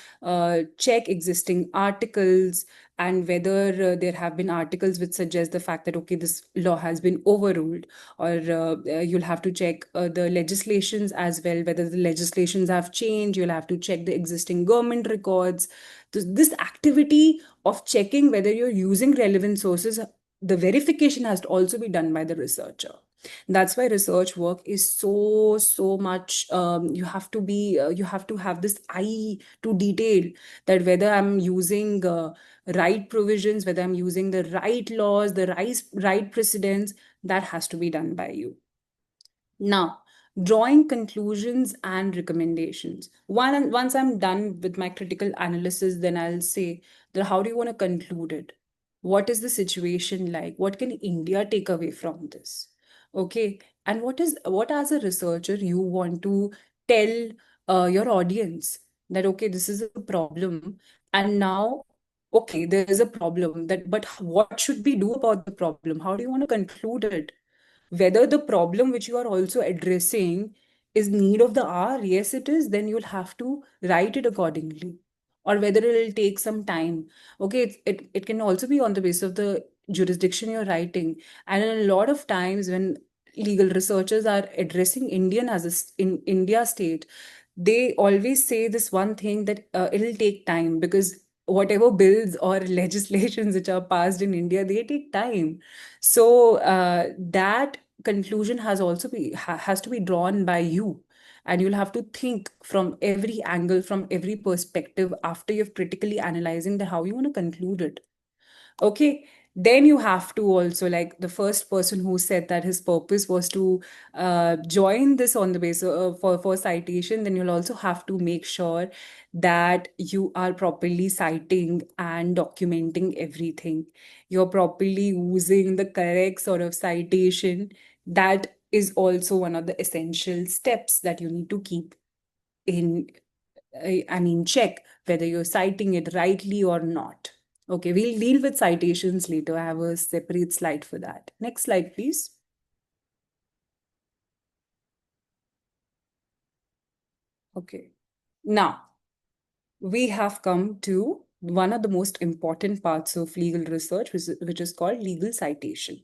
check existing articles and whether there have been articles which suggest the fact that, okay, this law has been overruled. Or you'll have to check the legislations as well, whether the legislations have changed. You'll have to check the existing government records. This activity of checking whether you're using relevant sources, the verification has to also be done by the researcher. That's why research work is so much. You have to be you have to have this eye to detail, that whether I'm using right provisions, whether I'm using the right laws, the right precedents, that has to be done by you. Now, drawing conclusions and recommendations. Once I'm done with my critical analysis, then I'll say that how do you want to conclude it? What is the situation like? What can India take away from this? Okay. And what as a researcher you want to tell your audience that, okay, this is a problem. And now, okay, there is a problem that, but what should we do about the problem? How do you want to conclude it? Whether the problem which you are also addressing is need of the hour, yes it is, then you'll have to write it accordingly. Or whether it'll take some time. Okay, it can also be on the basis of the jurisdiction you're writing. And a lot of times when legal researchers are addressing Indian as in India state, they always say this one thing, that it'll take time, because whatever bills or legislations which are passed in India, they take time. So that conclusion has to be drawn by you, and you'll have to think from every angle, from every perspective, after you've critically analyzing the how you want to conclude it. Okay, then you have to also, like the first person who said that his purpose was to join this on the basis for citation, then you'll also have to make sure that you are properly citing and documenting everything. You're properly using the correct sort of citation. That is also one of the essential steps that you need to keep in, check whether you're citing it rightly or not. Okay, we'll deal with citations later. I have a separate slide for that. Next slide, please. Okay. Now, we have come to one of the most important parts of legal research, which is called legal citation.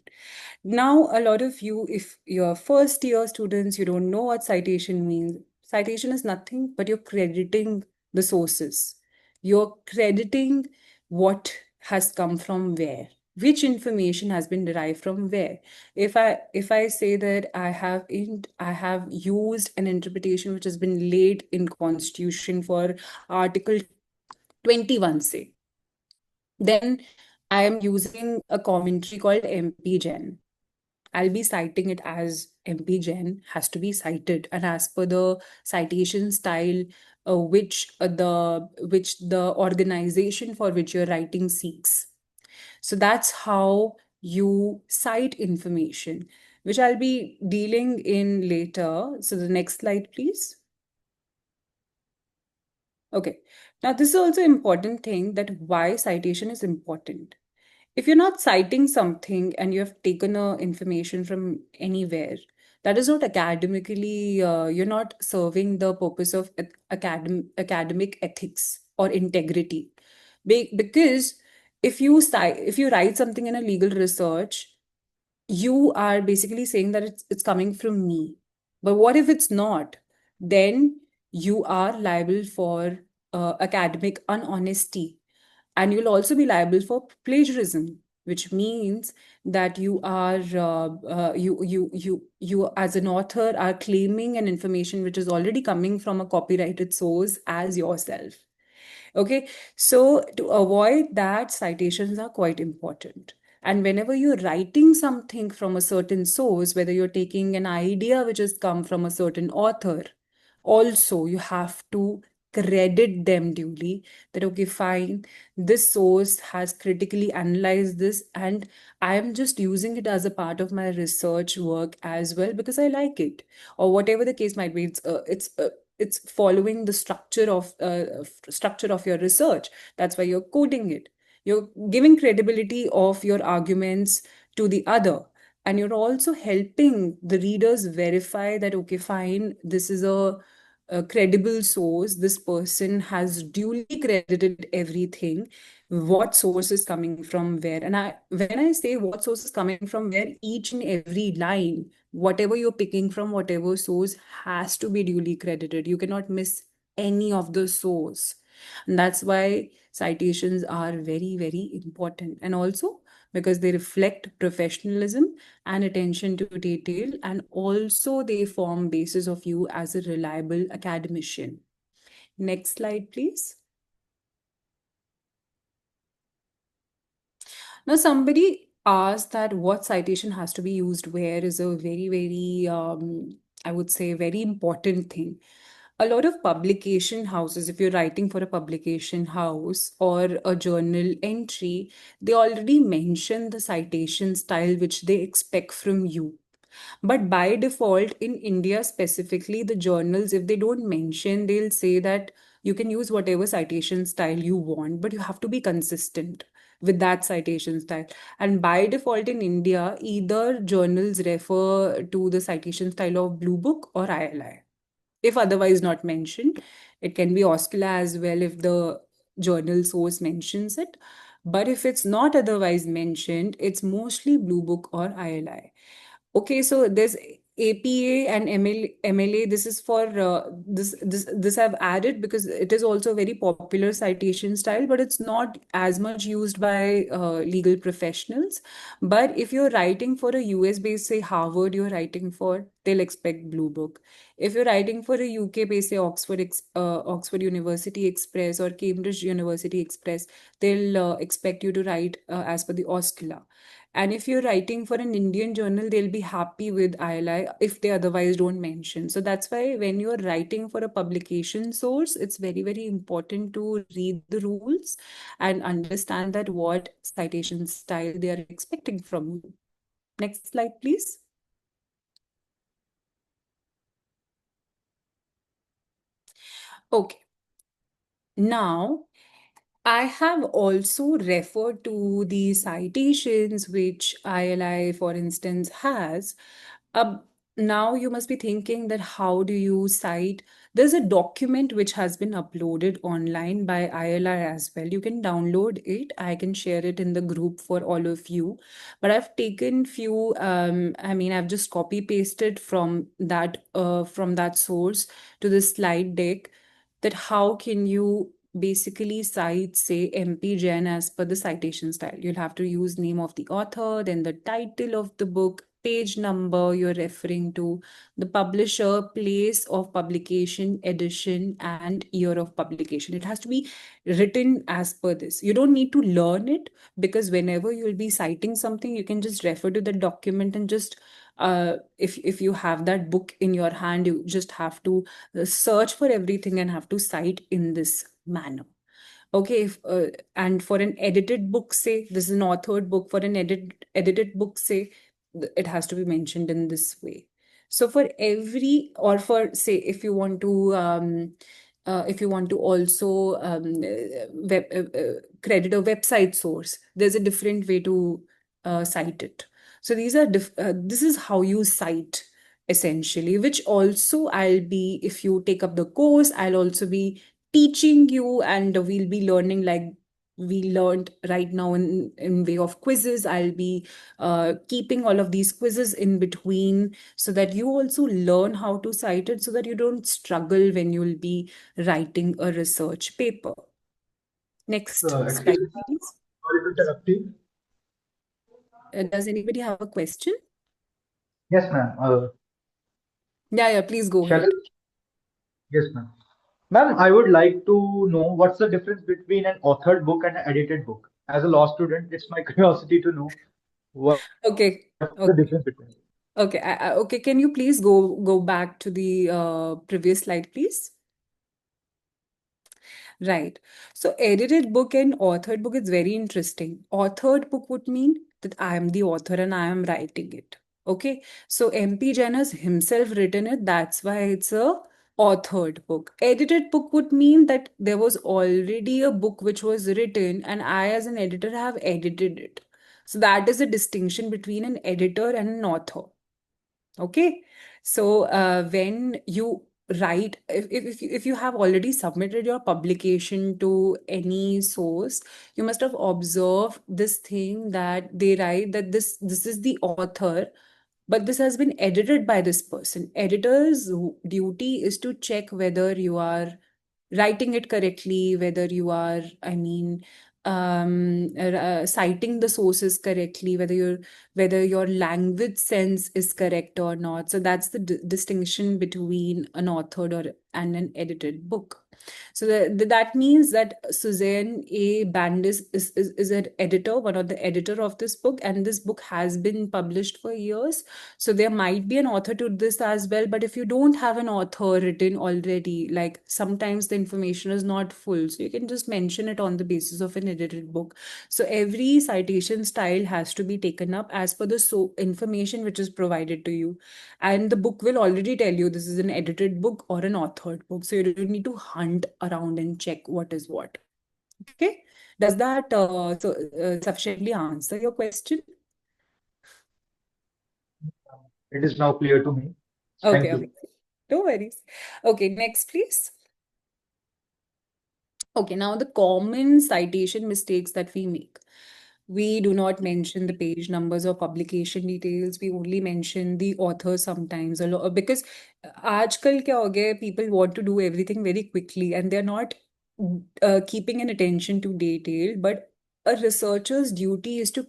Now, a lot of you, if you're first year students, you don't know what citation means. Citation is nothing but you're crediting the sources. You're crediting what has come from where, which information has been derived from where. If I say that I have used an interpretation which has been laid in Constitution for Article 21, say, then I am using a commentary called MP Gen. I'll be citing it as MP Gen has to be cited, and as per the citation style which the organization for which you're writing seeks. So that's how you cite information, which I'll be dealing in later. So the next slide, please. Okay. Now, this is also an important thing, that why citation is important. If you're not citing something and you have taken information from anywhere, that is not academically, you're not serving the purpose of academic ethics or integrity. Because if you write something in a legal research, you are basically saying that it's coming from me. But what if it's not? Then you are liable for academic unhonesty, and you'll also be liable for plagiarism, which means that you are you as an author are claiming an information which is already coming from a copyrighted source as yourself. Okay, so to avoid that, citations are quite important. And whenever you're writing something from a certain source, whether you're taking an idea which has come from a certain author, also you have to credit them duly, that okay, fine, this source has critically analyzed this, and I am just using it as a part of my research work as well because I like it, or whatever the case might be. It's following the structure of your research. That's why you're coding it. You're giving credibility of your arguments to the other, and you're also helping the readers verify that okay, fine, this is a credible source. This person has duly credited everything. What source is coming from where? And when I say what source is coming from where, each and every line, whatever you're picking from, whatever source, has to be duly credited. You cannot miss any of the source. And that's why citations are very, very important. And also because they reflect professionalism and attention to detail, and also they form basis of you as a reliable academician. Next slide, please. Now, somebody asked that what citation has to be used where is a very, very, I would say, very important thing. A lot of publication houses, if you're writing for a publication house or a journal entry, they already mention the citation style which they expect from you. But by default, in India specifically, the journals, if they don't mention, they'll say that you can use whatever citation style you want, but you have to be consistent with that citation style. And by default in India, either journals refer to the citation style of Blue Book or ILI. If otherwise not mentioned, it can be Oscula as well if the journal source mentions it. But if it's not otherwise mentioned, it's mostly Blue Book or ILI. Okay, so there's APA and MLA. This is for this I've added because it is also a very popular citation style, but it's not as much used by legal professionals. But if you're writing for a US based, say Harvard, you're writing for, they'll expect Blue Book. If you're writing for a UK based, say Oxford University Express or Cambridge University Express, they'll expect you to write as per the Oscula. And if you're writing for an Indian journal, they'll be happy with ILI if they otherwise don't mention. So that's why when you're writing for a publication source, it's very, very important to read the rules and understand that what citation style they are expecting from you. Next slide, please. Okay. Now, I have also referred to the citations which ILI, for instance, has. Um, Now you must be thinking that how do you cite? There's a document which has been uploaded online by ILI as well. You can download it. I can share it in the group for all of you. But I've taken few, I've just copy pasted from that source to the slide deck, that how can you basically cite, say, MP Jain as per the citation style. You'll have to use name of the author, then the title of the book, page number you're referring to, the publisher, place of publication, edition, and year of publication. It has to be written as per this. You don't need to learn it, because whenever you'll be citing something, you can just refer to the document and just if you have that book in your hand, you just have to search for everything and have to cite in this manner. Okay, and for an edited book, say this is an authored book, for an edited book, say it has to be mentioned in this way. So for every, or for say, if you want to also credit a website source, there's a different way to cite it. So this is how you cite essentially, which also I'll be, if you take up the course, I'll also be teaching you, and we'll be learning like we learned right now in way of quizzes. I'll be keeping all of these quizzes in between so that you also learn how to cite it, so that you don't struggle when you'll be writing a research paper. Next slide, Excuse me, please. sorry to interrupt you. Does anybody have a question? Yes, ma'am. Yeah, please go Shall I? ahead. Yes, ma'am. Ma'am, I would like to know what's the difference between an authored book and an edited book. As a law student, it's my curiosity to know what's the difference Okay. between. Okay. Okay. Okay. Can you please go back to the previous slide, please? Right. So edited book and authored book is very interesting. Authored book would mean that I am the author and I am writing it. Okay. So MP Jain has himself written it. That's why it's a authored book. Edited book would mean that there was already a book which was written and I as an editor have edited it. So that is the distinction between an editor and an author. Okay. So when you write, if you have already submitted your publication to any source, you must have observed this thing that they write that this is the author, but this has been edited by this person. Editor's duty is to check whether you are writing it correctly, whether you are, I mean, citing the sources correctly, whether your language sense is correct or not. So that's the distinction between an authored or and an edited book. So that means that Suzanne A. Bandis is an editor, one of the editor of this book, and this book has been published for years. So there might be an author to this as well, but if you don't have an author written already, like sometimes the information is not full, so you can just mention it on the basis of an edited book. So every citation style has to be taken up as per the information which is provided to you. And the book will already tell you this is an edited book or an authored book. So you don't need to hunt around and check what is what. Okay. Does that sufficiently answer your question? It is now clear to me. Thank Okay, you. okay. No worries. Okay, next, please. Okay, now the common citation mistakes that we make. We do not mention the page numbers or publication details. We only mention the author sometimes a lot because आजकल क्या हो गया है, people want to do everything very quickly and they're not keeping an attention to detail. But a researcher's duty is to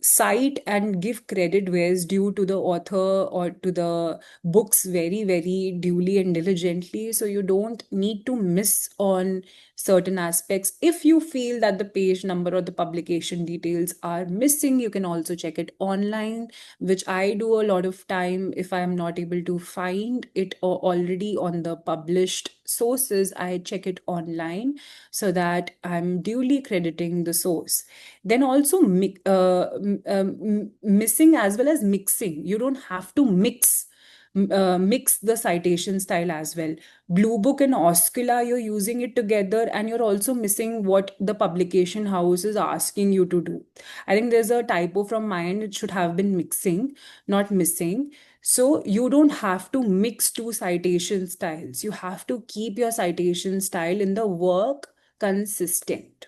cite and give credit where is due to the author or to the books very, very duly and diligently. So you don't need to miss on certain aspects. If you feel that the page number or the publication details are missing, you can also check it online, which I do a lot of time. If I am not able to find it already on the published sources, I check it online so that I'm duly crediting the source. Then also missing as well as mixing. You don't have to mix the citation style as well. Blue Book and Oscula, you're using it together and you're also missing what the publication house is asking you to do. I think there's a typo from my end. It should have been mixing, not missing. So you don't have to mix two citation styles. You have to keep your citation style in the work consistent.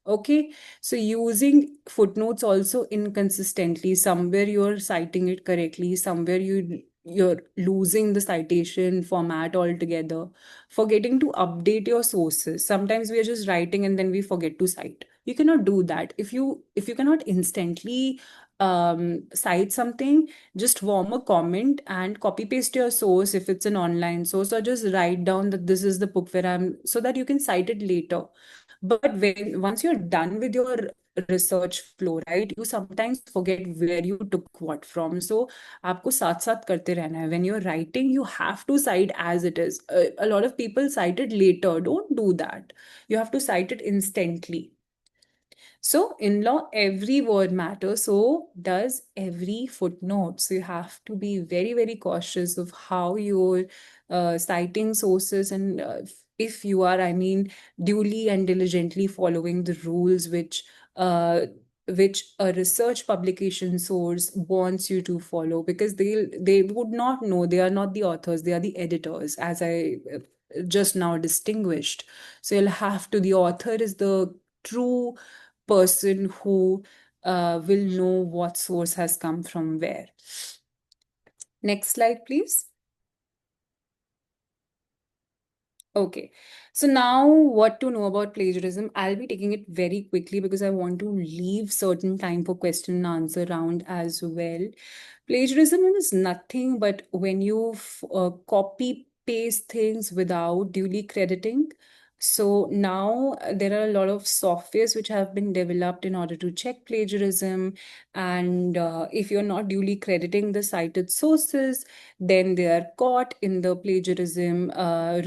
Okay, so using footnotes also inconsistently. Somewhere you're citing it correctly, somewhere you're losing the citation format altogether. Forgetting to update your sources. Sometimes we are just writing and then we forget to cite. You cannot do that. If you cannot instantly cite something, just form a comment and copy paste your source if it's an online source, or just write down that this is the book where I'm, so that you can cite it later. But when once you're done with your research flow, right, you sometimes forget where you took what from. So आपको साथ साथ करते रहना है. When you're writing, you have to cite as it is. A lot of people cite it later. Don't do that. You have to cite it instantly. So, in law, every word matters. So does every footnote. So, you have to be very, very cautious of how you're citing sources and if you are, I mean, duly and diligently following the rules which a research publication source wants you to follow, because they would not know. They are not the authors, they are the editors, as I just now distinguished. So you'll have to, the author is the true person who will know what source has come from where. Next slide, please. Okay, so now what to know about plagiarism? I'll be taking it very quickly because I want to leave certain time for question and answer round as well. Plagiarism is nothing but when you copy paste things without duly crediting. So now there are a lot of softwares which have been developed in order to check plagiarism. And if you're not duly crediting the cited sources, then they are caught in the plagiarism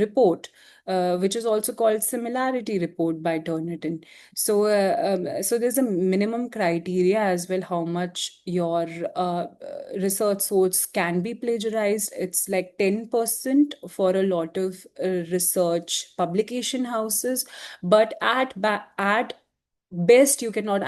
report. which is also called similarity report by Turnitin. So there's a minimum criteria as well how much your research source can be plagiarized. It's like 10% for a lot of research publication houses, but at best you cannot,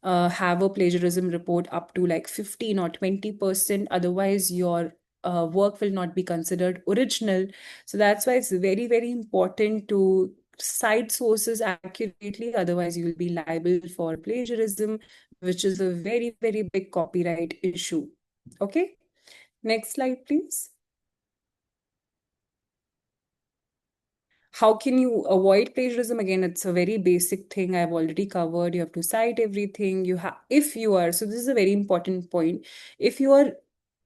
have a plagiarism report up to like 15 or 20%. Otherwise your work will not be considered original. So that's why it's very, very important to cite sources accurately. Otherwise, you will be liable for plagiarism, which is a very, very big copyright issue. Okay, next slide, please. How can you avoid plagiarism? Again, it's a very basic thing I've already covered. You have to cite everything. If you are, so this is a very important point. If you are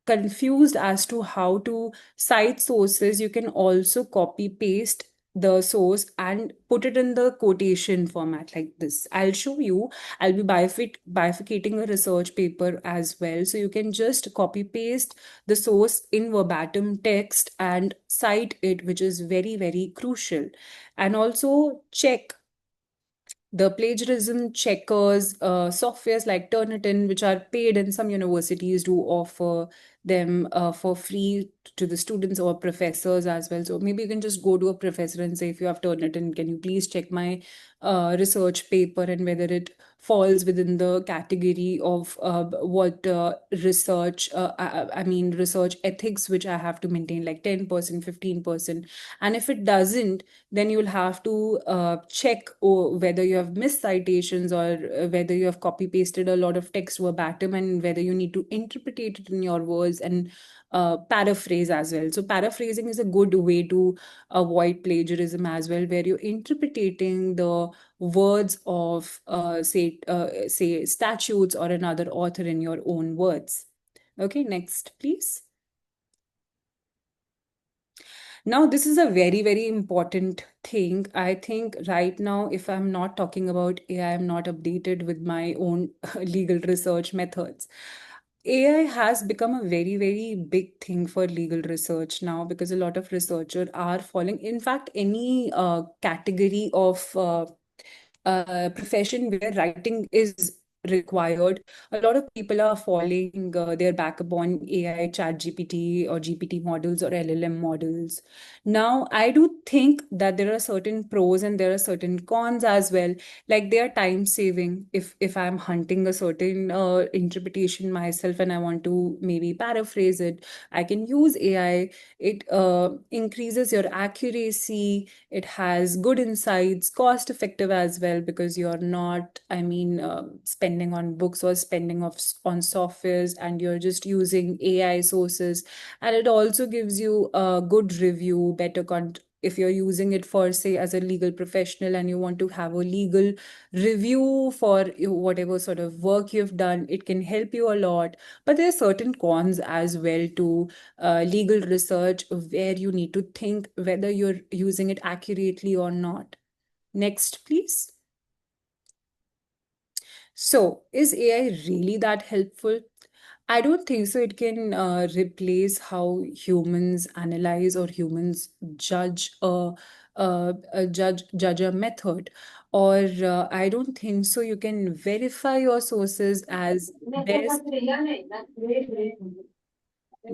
confused as to how to cite sources, you can also copy paste the source and put it in the quotation format like this. I'll show you. I'll be bifurcating a research paper as well. So you can just copy paste the source in verbatim text and cite it, which is very, very crucial. And also check the plagiarism checkers, softwares like Turnitin, which are paid, and some universities do offer them for free to the students or professors as well. So maybe you can just go to a professor and say, if you have Turnitin, can you please check my research paper and whether it falls within the category of what research, research ethics, which I have to maintain, like 10%, 15%. And if it doesn't, then you'll have to check whether you have missed citations or whether you have copy pasted a lot of text verbatim, and whether you need to interpret it in your words and paraphrase as well. So paraphrasing is a good way to avoid plagiarism as well, where you're interpreting the words of say statutes or another author in your own words. Okay, next, please. Now, this is a very, very important thing. I think right now, if I'm not talking about AI, I'm not updated with my own legal research methods. AI has become a very, very big thing for legal research now, because a lot of researchers are following. In fact, any category of profession where writing is required, a lot of people are falling their back upon AI, chat GPT or GPT models or LLM models. Now, I do think that there are certain pros and there are certain cons as well. Like they are time saving. If I'm hunting a certain interpretation myself and I want to maybe paraphrase it, I can use AI. It increases your accuracy. It has good insights, cost effective as well, because you're not, spending on books or spending on softwares, and you're just using AI sources. And it also gives you a good review, better if you're using it for, say, as a legal professional and you want to have a legal review for whatever sort of work you've done, it can help you a lot. But there are certain cons as well to legal research, where you need to think whether you're using it accurately or not. Next, please. So, is AI really that helpful? I don't think so. It can replace how humans analyze or humans judge judge a method, or I don't think so. You can verify your sources as best.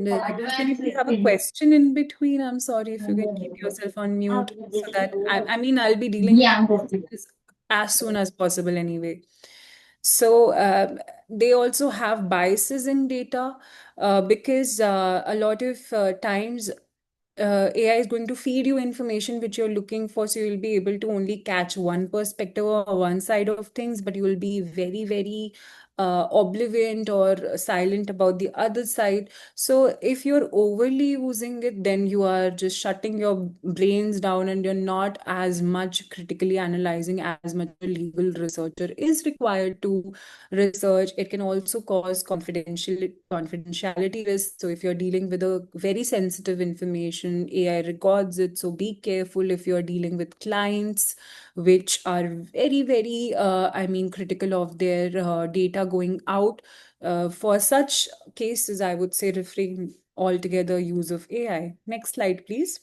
Actually, we have a question in between. I'm sorry, if you can keep yourself on mute, so that I'll be dealing with this as soon as possible anyway. So they also have biases in data, because a lot of times AI is going to feed you information which you're looking for. So you'll be able to only catch one perspective or one side of things, but you will be very, very oblivious or silent about the other side. So if you're overly using it, then you are just shutting your brains down and you're not as much critically analyzing as much a legal researcher is required to research. It can also cause confidentiality risks. So if you're dealing with a very sensitive information, AI records it. So be careful if you're dealing with clients which are very, very, critical of their data going out. For such cases, I would say refrain altogether use of AI. Next slide, please.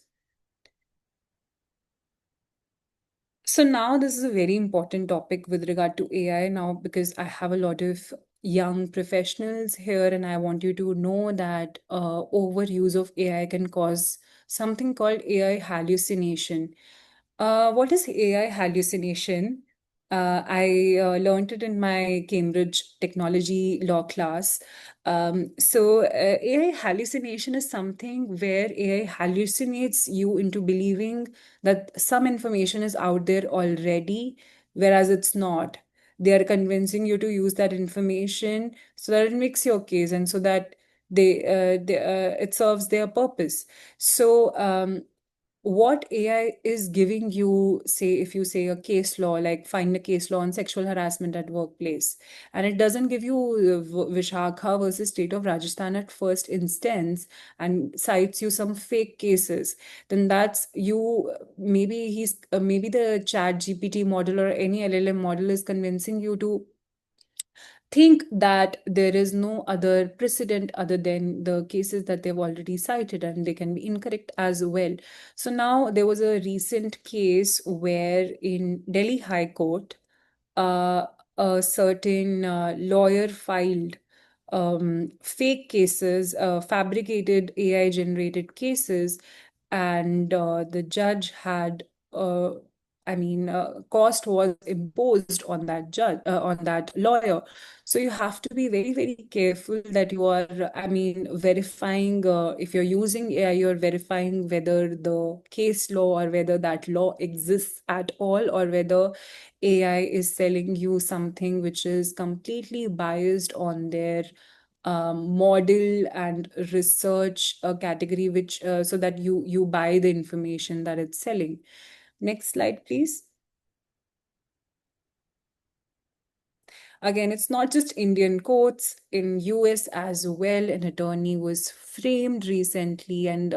So now this is a very important topic with regard to AI now, because I have a lot of young professionals here, and I want you to know that overuse of AI can cause something called AI hallucination. What is AI hallucination? I learned it in my Cambridge technology law class. AI hallucination is something where AI hallucinates you into believing that some information is out there already, whereas it's not. They are convincing you to use that information so that it makes your case, and so that it serves their purpose. What AI is giving you, say, if you say a case law, like find a case law on sexual harassment at workplace, and it doesn't give you Vishakha versus state of Rajasthan at first instance, and cites you some fake cases, then that's you. Maybe the Chat GPT model or any LLM model is convincing you to think that there is no other precedent other than the cases that they've already cited, and they can be incorrect as well. So now there was a recent case where in Delhi High Court, uh, a certain lawyer filed fake cases, fabricated AI generated cases, and the judge had, cost was imposed on that on that lawyer. So you have to be very, very careful that you are, verifying, if you're using AI, you're verifying whether the case law or whether that law exists at all, or whether AI is selling you something which is completely biased on their model and research category, which so that you buy the information that it's selling. Next slide, please. Again, it's not just Indian courts. In US as well, an attorney was framed recently, and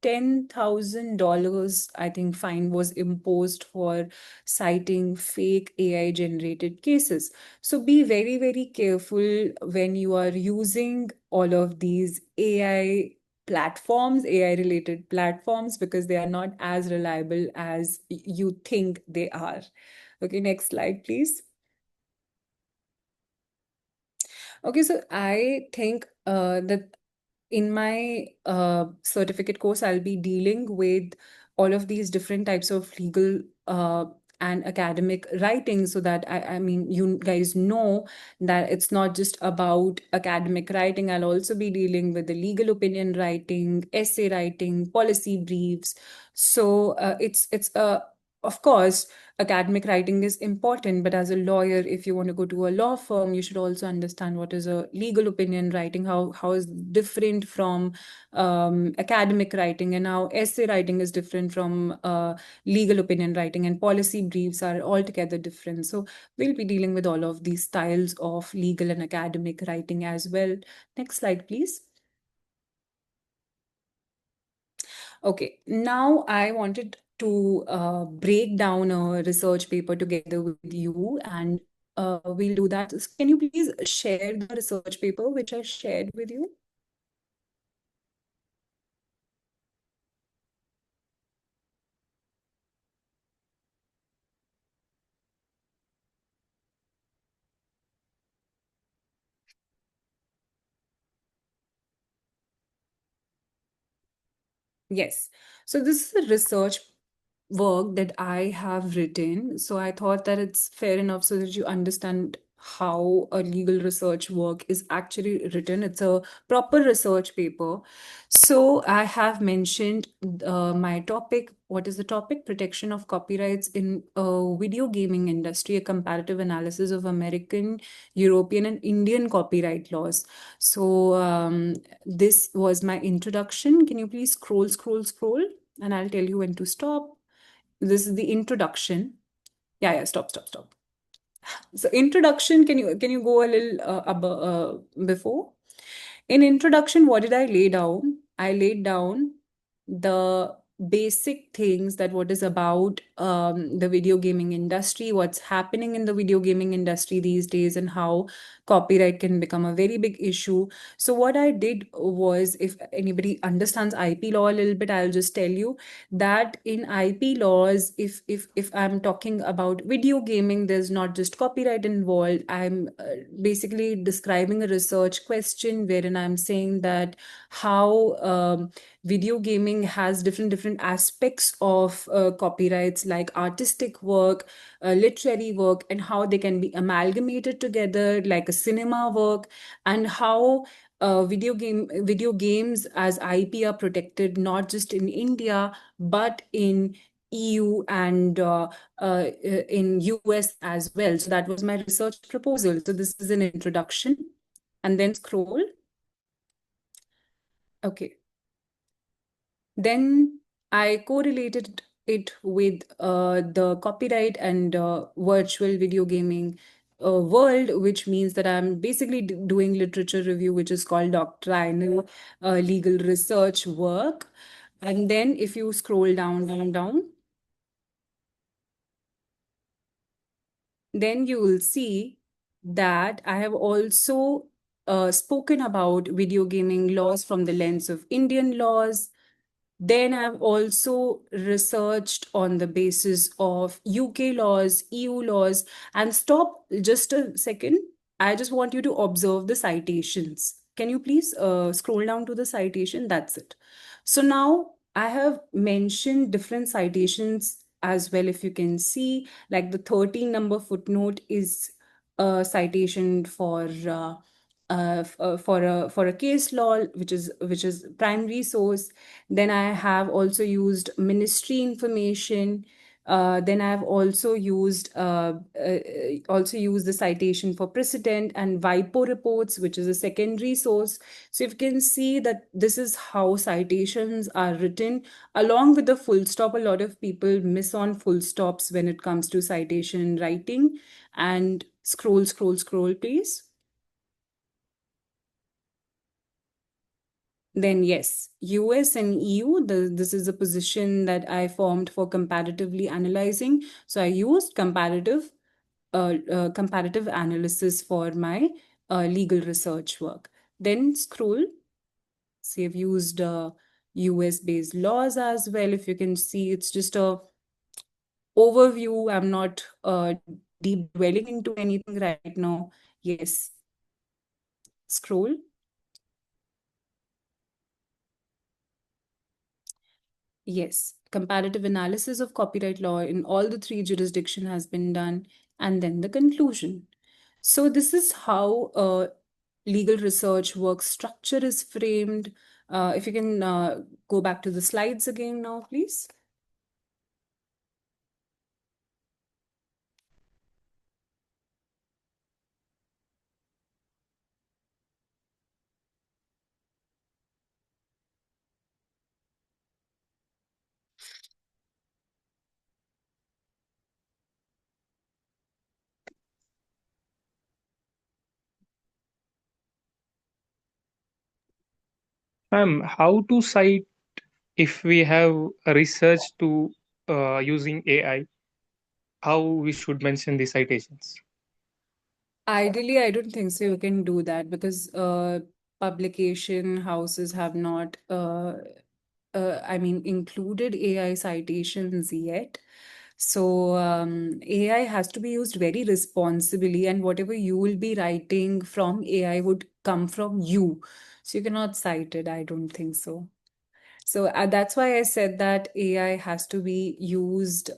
$10,000, I think, fine was imposed for citing fake AI generated cases. So be very, very careful when you are using all of these AI platforms, AI related platforms, because they are not as reliable as you think they are. Okay, next slide, please. Okay, so I think that in my certificate course, I'll be dealing with all of these different types of legal and academic writing, so that you guys know that it's not just about academic writing. I'll also be dealing with the legal opinion writing, essay writing, policy briefs. So it's of course, academic writing is important, but as a lawyer, if you want to go to a law firm, you should also understand what is a legal opinion writing, how is different from academic writing, and how essay writing is different from legal opinion writing, and policy briefs are altogether different. So we'll be dealing with all of these styles of legal and academic writing as well. Next slide, please. Okay, now I wanted to break down a research paper together with you, and we'll do that. So can you please share the research paper which I shared with you? Yes. So this is a research work that I have written. So I thought that it's fair enough so that you understand how a legal research work is actually written. It's a proper research paper. So I have mentioned my topic. What is the topic? Protection of copyrights in video gaming industry, a comparative analysis of American, European, and Indian copyright laws. So this was my introduction. Can you please scroll, scroll, scroll? And I'll tell you when to stop. This is the introduction. Yeah, stop, stop, stop. So introduction, can you go a little before? In introduction, what did I lay down? I laid down the basic things, that what is about the video gaming industry, what's happening in the video gaming industry these days, and how copyright can become a very big issue. So what I did was, if anybody understands IP law a little bit, I'll just tell you that in IP laws, if I'm talking about video gaming, there's not just copyright involved. I'm basically describing a research question wherein I'm saying that how video gaming has different aspects of copyrights, like artistic work, literary work, and how they can be amalgamated together like a cinema work, and how video games as IP are protected not just in India but in EU and in US as well. So that was my research proposal. So this is an introduction, and then scroll. Okay. Then I correlated it with the copyright and virtual video gaming world, which means that I'm basically doing literature review, which is called doctrinal legal research work. And then if you scroll down, then you will see that I have also spoken about video gaming laws from the lens of Indian laws. Then I've also researched on the basis of UK laws, EU laws, and stop just a second. I just want you to observe the citations. Can you please scroll down to the citation? That's it. So now I have mentioned different citations as well. If you can see, like the 13 number footnote is a citation for a case law, which is primary source. Then I have also used ministry information. Then I've also used the citation for precedent and WIPO reports, which is a secondary source. So you can see that this is how citations are written along with the full stop. A lot of people miss on full stops when it comes to citation writing. And scroll, please. Then yes, US and EU, this is a position that I formed for comparatively analyzing. So I used comparative analysis for my legal research work. Then scroll. See, I've used US-based laws as well. If you can see, it's just a overview. I'm not deep dwelling into anything right now. Yes, scroll. Yes, comparative analysis of copyright law in all the three jurisdictions has been done, and then the conclusion. So this is how legal research work structure is framed. If you can go back to the slides again now, please. How to cite if we have research to using AI? How we should mention the citations? Ideally, I don't think so you can do that because publication houses have not, included AI citations yet. So AI has to be used very responsibly, and whatever you will be writing from AI would come from you. So you cannot cite it. I don't think so. So that's why I said that AI has to be used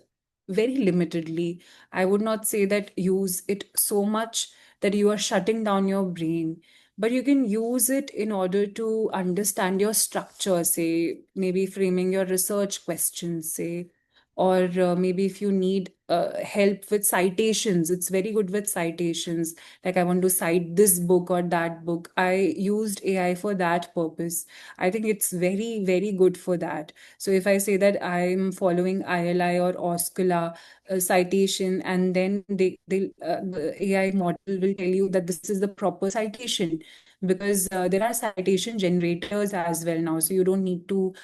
very limitedly. I would not say that use it so much that you are shutting down your brain, but you can use it in order to understand your structure, say, maybe framing your research questions, say, or maybe if you need help with citations, it's very good with citations. Like, I want to cite this book or that book. I used AI for that purpose. I think it's very, very good for that. So if I say that I'm following ILI or OSCULA citation, and then the AI model will tell you that this is the proper citation, because there are citation generators as well now. So you don't need to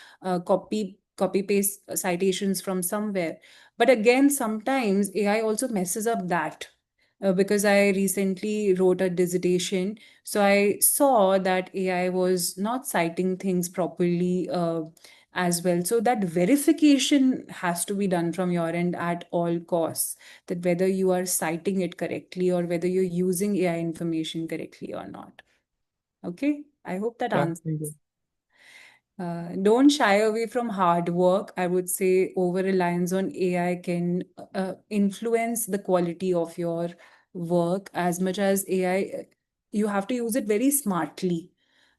copy copy paste citations from somewhere. But again, sometimes AI also messes up that. Because I recently wrote a dissertation, so I saw that AI was not citing things properly as well. So that verification has to be done from your end at all costs, that whether you are citing it correctly or whether you're using AI information correctly or not. Okay, I hope that Yeah, thank answers. you. Don't shy away from hard work. I would say over reliance on AI can influence the quality of your work as much as AI. You have to use it very smartly,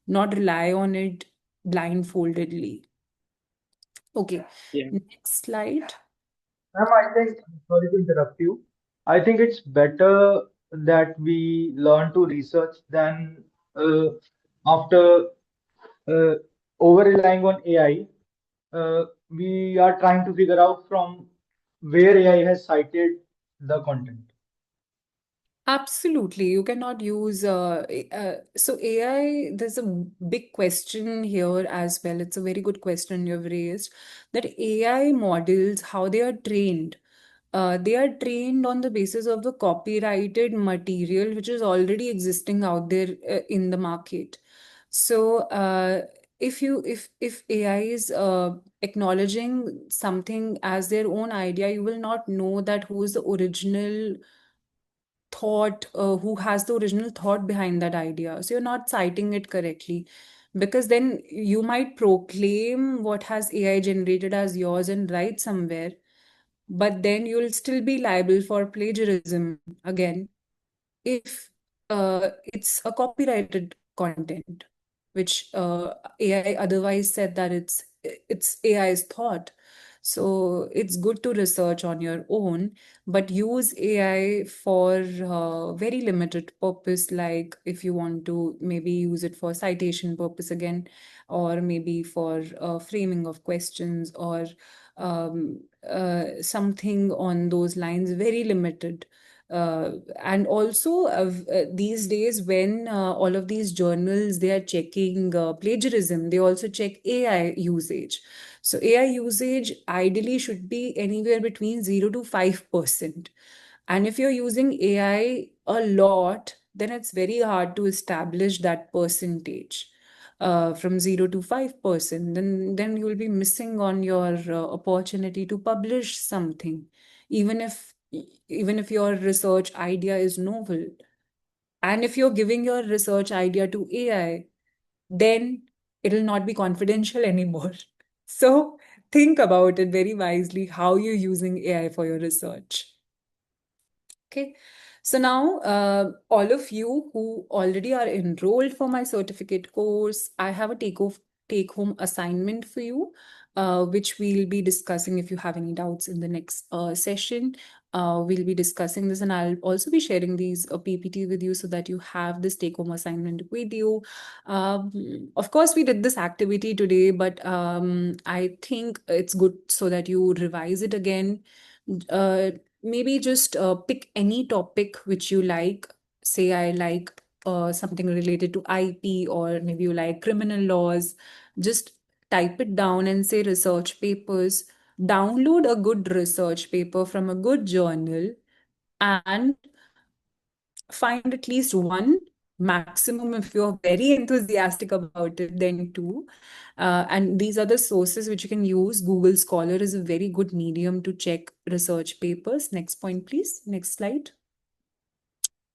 not rely on it blindfoldedly. Okay, Yeah. next slide. Ma'am, I think, sorry to interrupt you. I think it's better that we learn to research than uh, after uh, over relying on AI, we are trying to figure out from where AI has cited the content. Absolutely. You cannot use so AI, there's a big question here as well. It's a very good question you've raised, that AI models, how they are trained. They are trained on the basis of the copyrighted material which is already existing out there in the market. So if AI is acknowledging something as their own idea, you will not know that who is the original thought, who has the original thought behind that idea. So you're not citing it correctly, because then you might proclaim what has AI generated as yours and write somewhere, but then you'll still be liable for plagiarism again if it's a copyrighted content, which AI otherwise said that it's AI's thought. So it's good to research on your own, but use AI for very limited purpose, like if you want to maybe use it for citation purpose again, or maybe for framing of questions, or something on those lines, very limited. And also these days when all of these journals, they are checking plagiarism, they also check AI usage. So AI usage ideally should be anywhere between 0 to 5%. And if you're using AI a lot, then it's very hard to establish that percentage from 0 to 5%. Then you will be missing on your opportunity to publish something, even if even if your research idea is novel. And if you're giving your research idea to AI, then it'll not be confidential anymore. So think about it very wisely how you're using AI for your research. Okay. So now, all of you who already are enrolled for my certificate course, I have a take-home assignment for you, which we'll be discussing if you have any doubts in the next session. We'll be discussing this, and I'll also be sharing these PPT with you so that you have this take-home assignment with you. Of course, we did this activity today, but I think it's good so that you revise it again. Uh, Maybe just pick any topic which you like. Say I like something related to IP, or maybe you like criminal laws. Just type it down and say research papers. Download a good research paper from a good journal and find at least one, maximum if you're very enthusiastic about it, then two. And these are the sources which you can use. Google Scholar is a very good medium to check research papers. Next point, please. Next slide.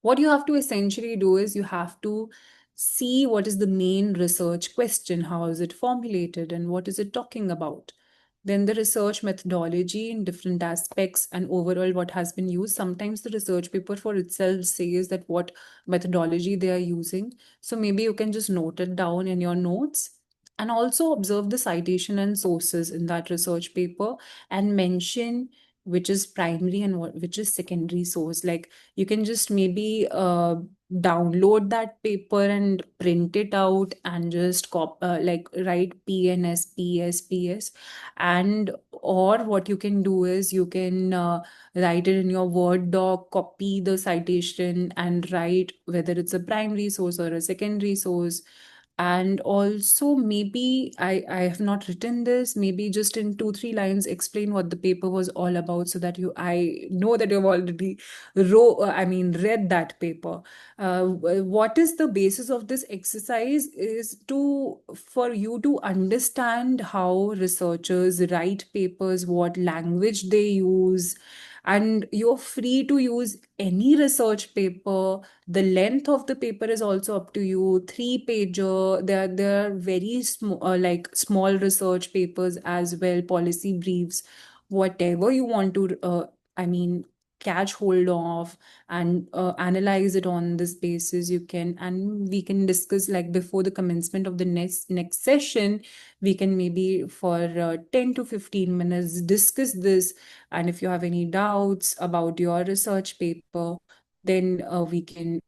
What you have to essentially do is you have to see what is the main research question, how is it formulated, and what is it talking about. Then the research methodology in different aspects and overall what has been used. Sometimes the research paper for itself says that what methodology they are using. So maybe you can just note it down in your notes, and also observe the citation and sources in that research paper, and mention which is primary and which is secondary source. Like you can just maybe download that paper and print it out and just like write PNS, PS, and or what you can do is you can write it in your Word doc, copy the citation and write whether it's a primary source or a secondary source, And also, maybe I have not written this, maybe just in 2, 3 lines, explain what the paper was all about so that I know that you've already read that paper. What is the basis of this exercise is for you to understand how researchers write papers, what language they use, and you're free to use any research paper. The length of the paper is also up to you. 3 pager. There are very small, like small research papers as well, policy briefs, whatever you want to. I mean, catch hold of and analyze it on this basis. You can, and we can discuss like before the commencement of the next session. We can maybe for 10 to 15 minutes discuss this, and if you have any doubts about your research paper, then we can,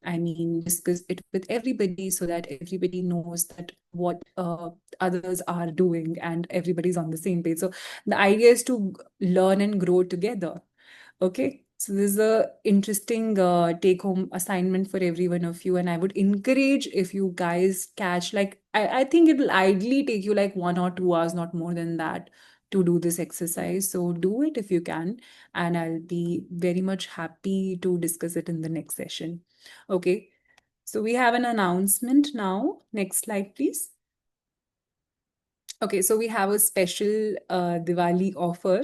discuss it with everybody so that everybody knows that what others are doing and everybody's on the same page. So the idea is to learn and grow together. Okay, so this is a interesting take-home assignment for every one of you, and I would encourage if you guys catch like I think it will ideally take you like 1 or 2 hours, not more than that, to do this exercise. So do it if you can, and I'll be very much happy to discuss it in the next session. Okay, so we have an announcement now. Next slide, please. Okay, so we have a special Diwali offer.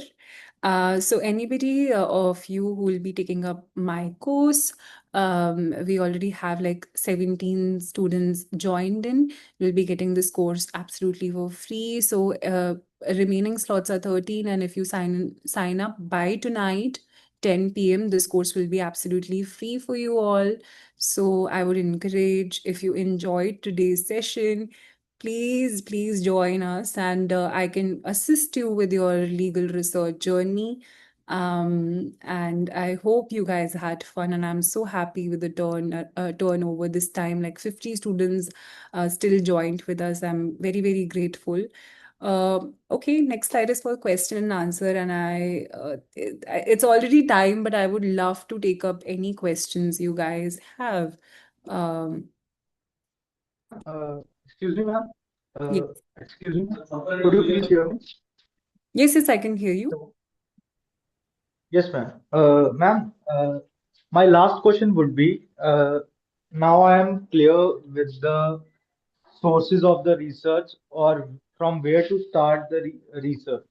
So anybody of you who will be taking up my course, we already have like 17 students joined in. We'll be getting this course absolutely for free. So remaining slots are 13, and if you sign up by tonight, 10 p.m., this course will be absolutely free for you all. So I would encourage, if you enjoyed today's session, please join us, and I can assist you with your legal research journey. And I hope you guys had fun, and I'm so happy with the turnover this time. Like 50 students still joined with us. I'm very grateful. Okay, next slide is for question and answer, and it's already time, but I would love to take up any questions you guys have. Um, Excuse me, ma'am. yes. Excuse me. Could you please hear me? Yes, I can hear you. Yes, ma'am. Ma'am, my last question would be, now I am clear with the sources of the research or from where to start the research.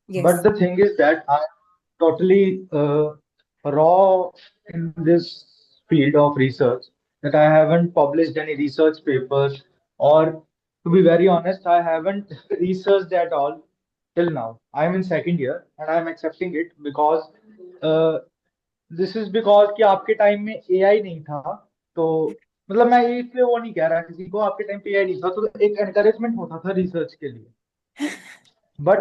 But Yes. the thing is that I'm totally raw in this field of research, that I haven't published any research papers, or to be very honest, I haven't researched at all till now. I'm in second year and I'm accepting it because uh, this is because कि आपके time में AI नहीं था, तो मतलब मैं इसलिए वो नहीं कह रहा किसी को, आपके टाइम पे एआई नहीं था तो एक एनकरेजमेंट होता था रिसर्च के लिए, बट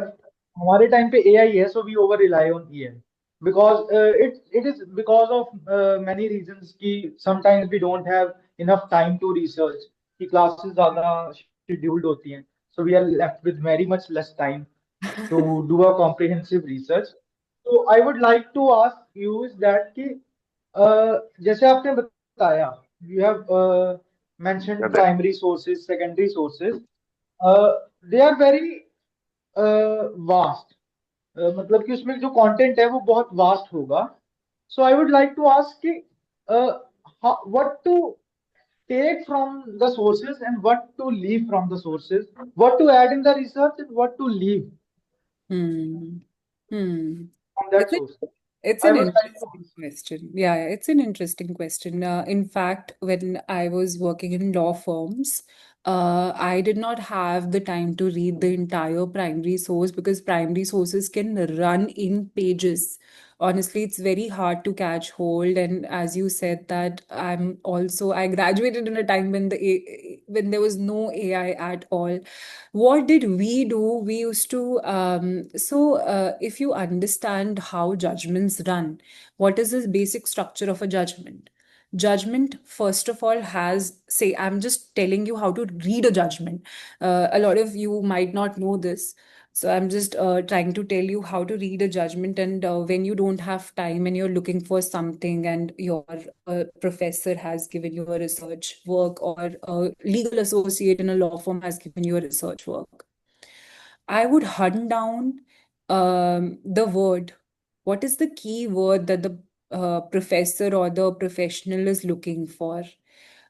हमारे टाइम पे एआई है, so we over rely on AI because it is because of many reasons कि sometimes we don't have enough time to research, कि क्लासेस ज्यादा शेड्यूल्ड होती हैं, so we are left with very much less time to do a comprehensive research. So I would like to ask you is that कि जैसे आपने बताया, you have mentioned primary sources, secondary sources, they are very vast. मतलब कि उसमें जो content है वो बहुत वास्ट होगा. So I would like to ask कि what to take from the sources and what to leave from the sources, what to add in the research and what to leave Hmm. Hmm. from that It's a, source. it's I an would like to interesting question. Yeah, it's an interesting question. In fact, when I was working in law firms, I did not have the time to read the entire primary source because primary sources can run in pages. Honestly, it's very hard to catch hold. And as you said that I graduated in a time when when there was no AI at all. What did we do? We used to, if you understand how judgments run, what is the basic structure of a judgment? Judgment, first of all, I'm just telling you how to read a judgment. A lot of you might not know this. So I'm just trying to tell you how to read a judgment, and when you don't have time and you're looking for something, and your professor has given you a research work, or a legal associate in a law firm has given you a research work, I would hunt down the word. What is the key word that the professor or the professional is looking for?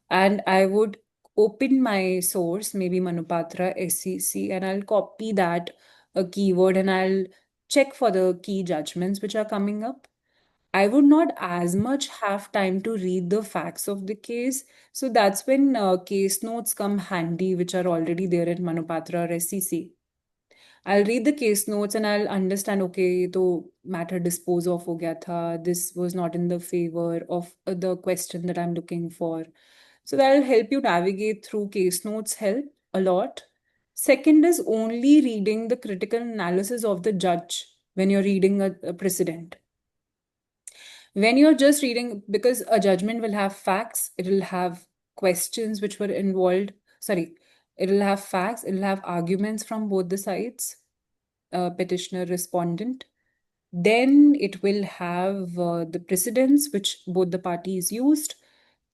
And I would open my source, maybe Manupatra SCC, and I'll copy that a keyword, and I'll check for the key judgments which are coming up. I would not as much have time to read the facts of the case. So that's when case notes come handy, which are already there in Manupatra or SCC. I'll read the case notes and I'll understand, okay, तो matter dispose of हो गया था. This was not in the favor of the question that I'm looking for. So that'll help you navigate through case notes help a lot. Second is only reading the critical analysis of the judge when you're reading a precedent. When you're just reading, because a judgment will have facts, it will have questions which were involved. Sorry, it will have facts, it will have arguments from both the sides, petitioner, respondent. Then it will have the precedents which both the parties used.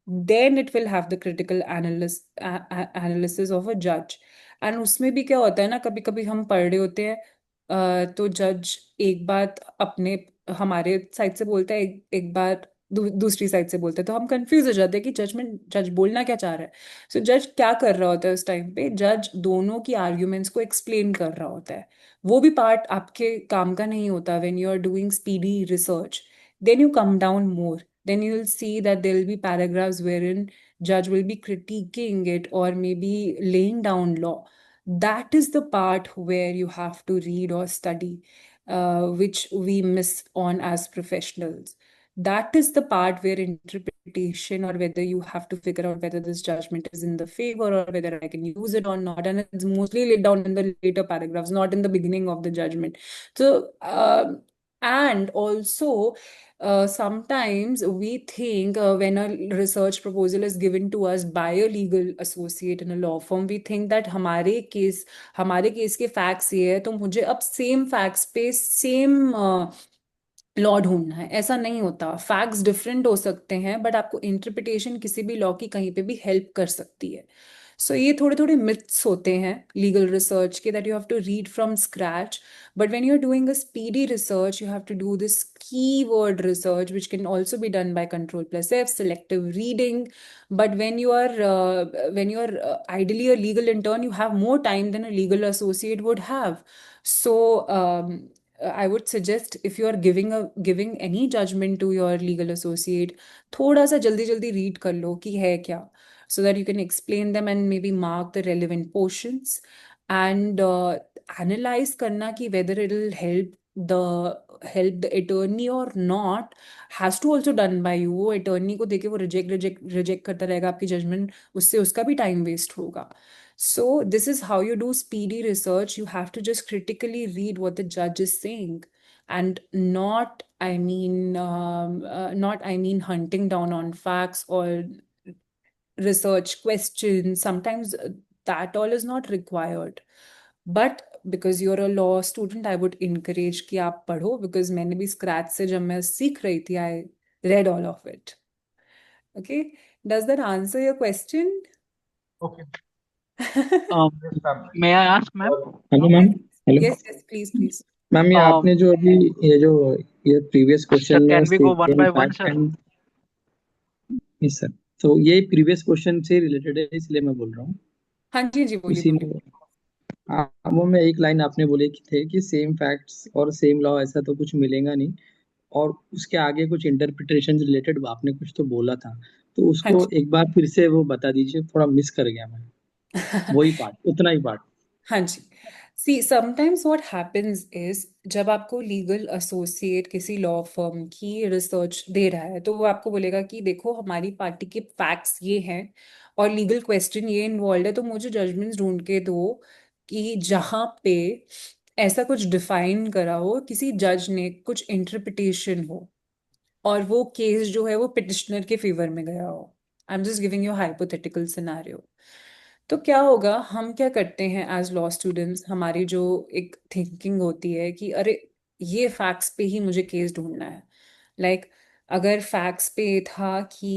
Then it will have the critical analysis of a judge. And उसमें भी क्या होता है ना, कभी कभी हम पढ़ रहे होते हैं, तो जज एक बात अपने हमारे साइड से बोलता है, एक बात दूसरी साइड से बोलता है, तो हम कंफ्यूज हो जाते हैं कि जज बोलना क्या चाह रहा है. सो जज क्या कर रहा होता है उस टाइम पे? जज दोनों की आर्ग्यूमेंट्स को एक्सप्लेन कर रहा होता है. वो भी पार्ट आपके काम का नहीं होता. When you are doing speedy research, then you come down more. Then you'll see that there will be paragraphs wherein judge will be critiquing it or maybe laying down law. That is the part where you have to read or study, which we miss on as professionals. That is the part where interpretation, or whether you have to figure out whether this judgment is in the favor or whether I can use it or not. And it's mostly laid down in the later paragraphs, not in the beginning of the judgment. So, and also, sometimes we think when a research proposal is given to us by a legal associate in a law firm, we think that हमारे case के facts ये है, तो मुझे अब same facts पे same law ढूंढना है. ऐसा नहीं होता. फैक्ट्स डिफरेंट हो सकते हैं, बट आपको इंटरप्रिटेशन किसी भी लॉ की कहीं पे भी हेल्प कर सकती है. सो ये थोड़े थोड़े मिथ्स होते हैं लीगल रिसर्च के, that you have to read from scratch. But when you're doing a speedy research, you have to do this keyword research, which can also be done by Control plus F, selective reading. But when you're ideally a legal intern, you have more time than a legal associate would have. So I would suggest, if you are giving any judgment to your legal associate, थोड़ा सा जल्दी जल्दी read कर लो कि है क्या, so that you can explain them and maybe mark the relevant portions. And analyze करना कि whether it will help the attorney or not has to also done by you. वो attorney को देके वो reject करता रहेगा आपकी judgment, उससे उसका भी time waste होगा. So this is how you do speedy research. You have to just critically read what the judge is saying, and not I mean hunting down on facts or research questions. Sometimes that all is not required. But because you're a law student, I would encourage कि आप पढ़ो, because मैंने भी scratch से जब मैं सीख रही थी, I read all of it. Okay, does that answer your question? Okay. Yes, ma'am. May I ask, ma'am? Hello Yes, ma'am. Hello yes, please. Ma'am, ये Um, आपने जो अभी ये प्रीवियस sir, क्वेश्चन में can we go one same by one, fact sir? And yes sir, तो ये previous question से related है, इसलिए मैं बोल रहा हूँ. हाँ जी, बोलिए इसी में बोलिए. वो में एक लाइन आपने बोले कि थे कि सेम फैक्ट्स और सेम लॉ ऐसा तो कुछ मिलेगा नहीं, और उसके आगे कुछ इंटरप्रिटेशन रिलेटेड आपने कुछ तो बोला था, तो हाँ उसको जी. एक बार फिर से वो बता दीजिए, थोड़ा मिस कर गया मैं. वही पार्ट, उतना ही पार्ट. हाँ जी. See sometimes what happens is, जब आपको लीगल एसोसिएट किसी लॉ फर्म की रिसर्च दे रहा है, तो वो आपको बोलेगा कि देखो हमारी पार्टी के फैक्ट्स ये हैं और लीगल क्वेश्चन ये इन्वॉल्व है, तो मुझे जजमेंट्स ढूंढ के दो कि जहाँ पे ऐसा कुछ डिफाइन करा हो, किसी जज ने कुछ इंटरप्रिटेशन हो, और वो केस जो है वो पिटिशनर के फेवर में गया हो. I am just giving you hypothetical scenario. तो क्या होगा, हम क्या करते हैं एज लॉ स्टूडेंट्स, हमारी जो एक थिंकिंग होती है कि अरे ये फैक्ट्स पे ही मुझे केस ढूंढना है। लाइक अगर फैक्ट्स पे था कि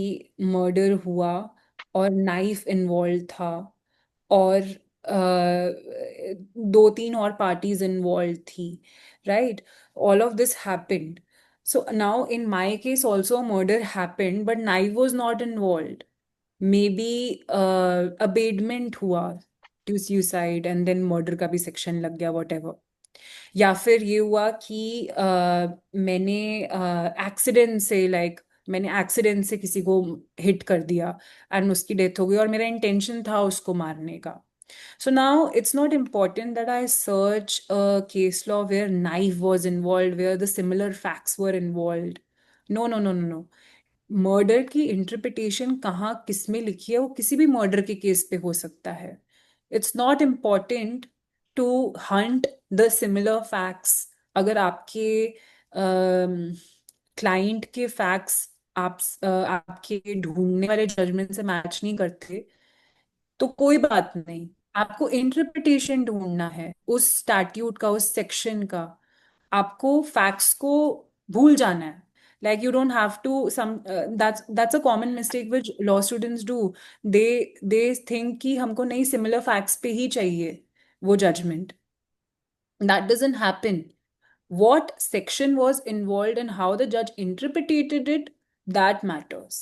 मर्डर हुआ और नाइफ इन्वॉल्व था और दो तीन और पार्टीज इन्वॉल्व थी, right, all of this happened, so now in my case also a murder happened but knife was not involved. Maybe abatement हुआ to suicide and then murder का भी section लग गया, whatever. या फिर ये हुआ कि मैंने एक्सीडेंट से, लाइक मैंने एक्सीडेंट से किसी को हिट कर दिया एंड उसकी डेथ हो गई और मेरा इंटेंशन था उसको मारने का. So now it's not important that I search a case law where knife was involved, where the similar facts were involved. No, no, no, no, no. Murder की इंटरप्रिटेशन कहाँ किस में लिखी है वो किसी भी मर्डर के केस पे हो सकता है. It's not important to hunt the similar facts. अगर आपके क्लाइंट के फैक्ट्स आपके ढूंढने वाले जजमेंट से मैच नहीं करते तो कोई बात नहीं. आपको इंटरप्रिटेशन ढूंढना है उस स्टैट्यूट का, उस सेक्शन का. आपको फैक्ट्स को भूल जाना है. Like you don't have to some that's a common mistake which law students do. They think कि हमको नहीं similar facts पे ही चाहिए वो judgment. That doesn't happen. What section was involved and how the judge interpreted it, that matters.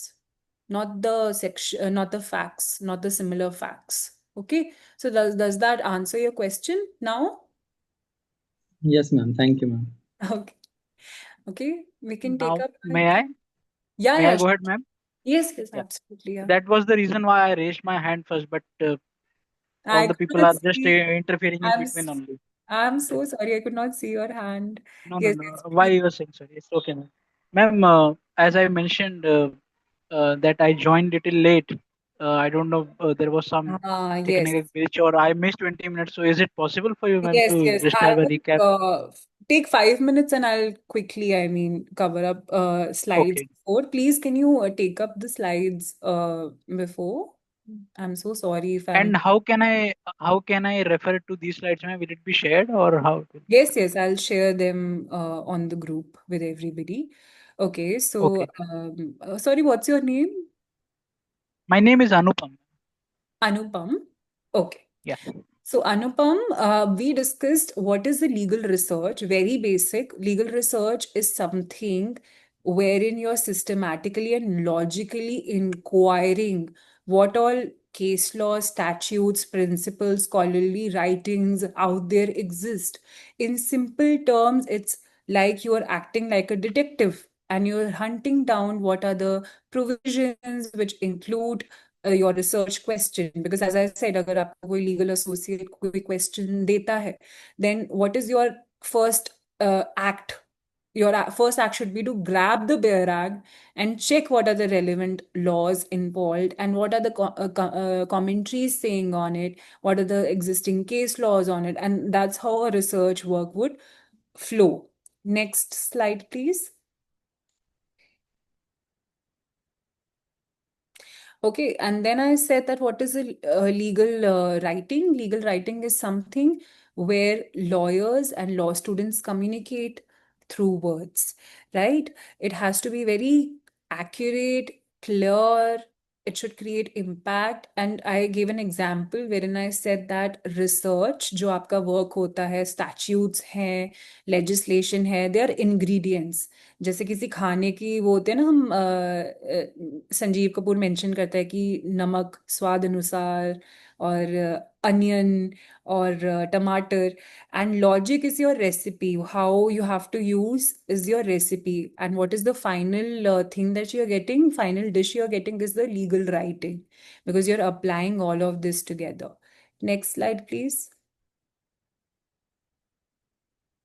Not the section, not the facts, not the similar facts. Okay. So does that answer your question now? Yes, ma'am. Thank you, ma'am. Okay. Okay. We can take Now, up. may I? Yeah, May I yeah. go ahead, ma'am? Yes, yes, Yeah. absolutely. Yeah. That was the reason why I raised my hand first, but all I the could people not are just see. interfering in I'm between only. I'm so sorry. I could not see your hand. No, no, Yes, no. yes, Why please. you are saying sorry? It's okay, ma'am. Ma'am, as I mentioned that I joined little late. I don't know. There was some Yes. technical glitch, or I missed 20 minutes. So, is it possible for you, ma'am, Yes, to yes. just I have a would recap? take 5 minutes and I'll quickly, cover up slides Okay. before. Please, can you take up the slides before? I'm so sorry if I'm. And how can I refer to these slides, ma'am? Will it be shared or how? It will be? Yes, yes, I'll share them on the group with everybody. Okay, so Okay. sorry, what's your name? My name is Anupam. Anupam. Okay. Yeah. So, Anupam, we discussed what is the legal research. Very basic. Legal research is something wherein you're systematically and logically inquiring what all case law, statutes, principles, scholarly writings out there exist. In simple terms, it's like you're acting like a detective and you're hunting down what are the provisions which include your research question. Because as I said, अगर आपको कोई legal associate कोई question देता है, then what is your first act? Your first act should be to grab the bear rag and check what are the relevant laws involved and what are the commentaries saying on it, what are the existing case laws on it, and that's how a research work would flow. Next slide, please. Okay, and then I said that what is a legal writing? Legal writing is something where lawyers and law students communicate through words, right? It has to be very accurate, clear. It should create impact. And I gave an example wherein I said that research, जो आपका work होता है, statutes हैं, legislation है, they are ingredients. जैसे किसी खाने की वो होते हैं ना, हम संजीव कपूर मेंशन करता है कि नमक स्वाद अनुसार और अनियन और टमाटर, and logic is your recipe. How you have to use is your recipe and what is the final thing that you are getting, final dish you are getting is the legal writing, because you are applying all of this together. Next slide please.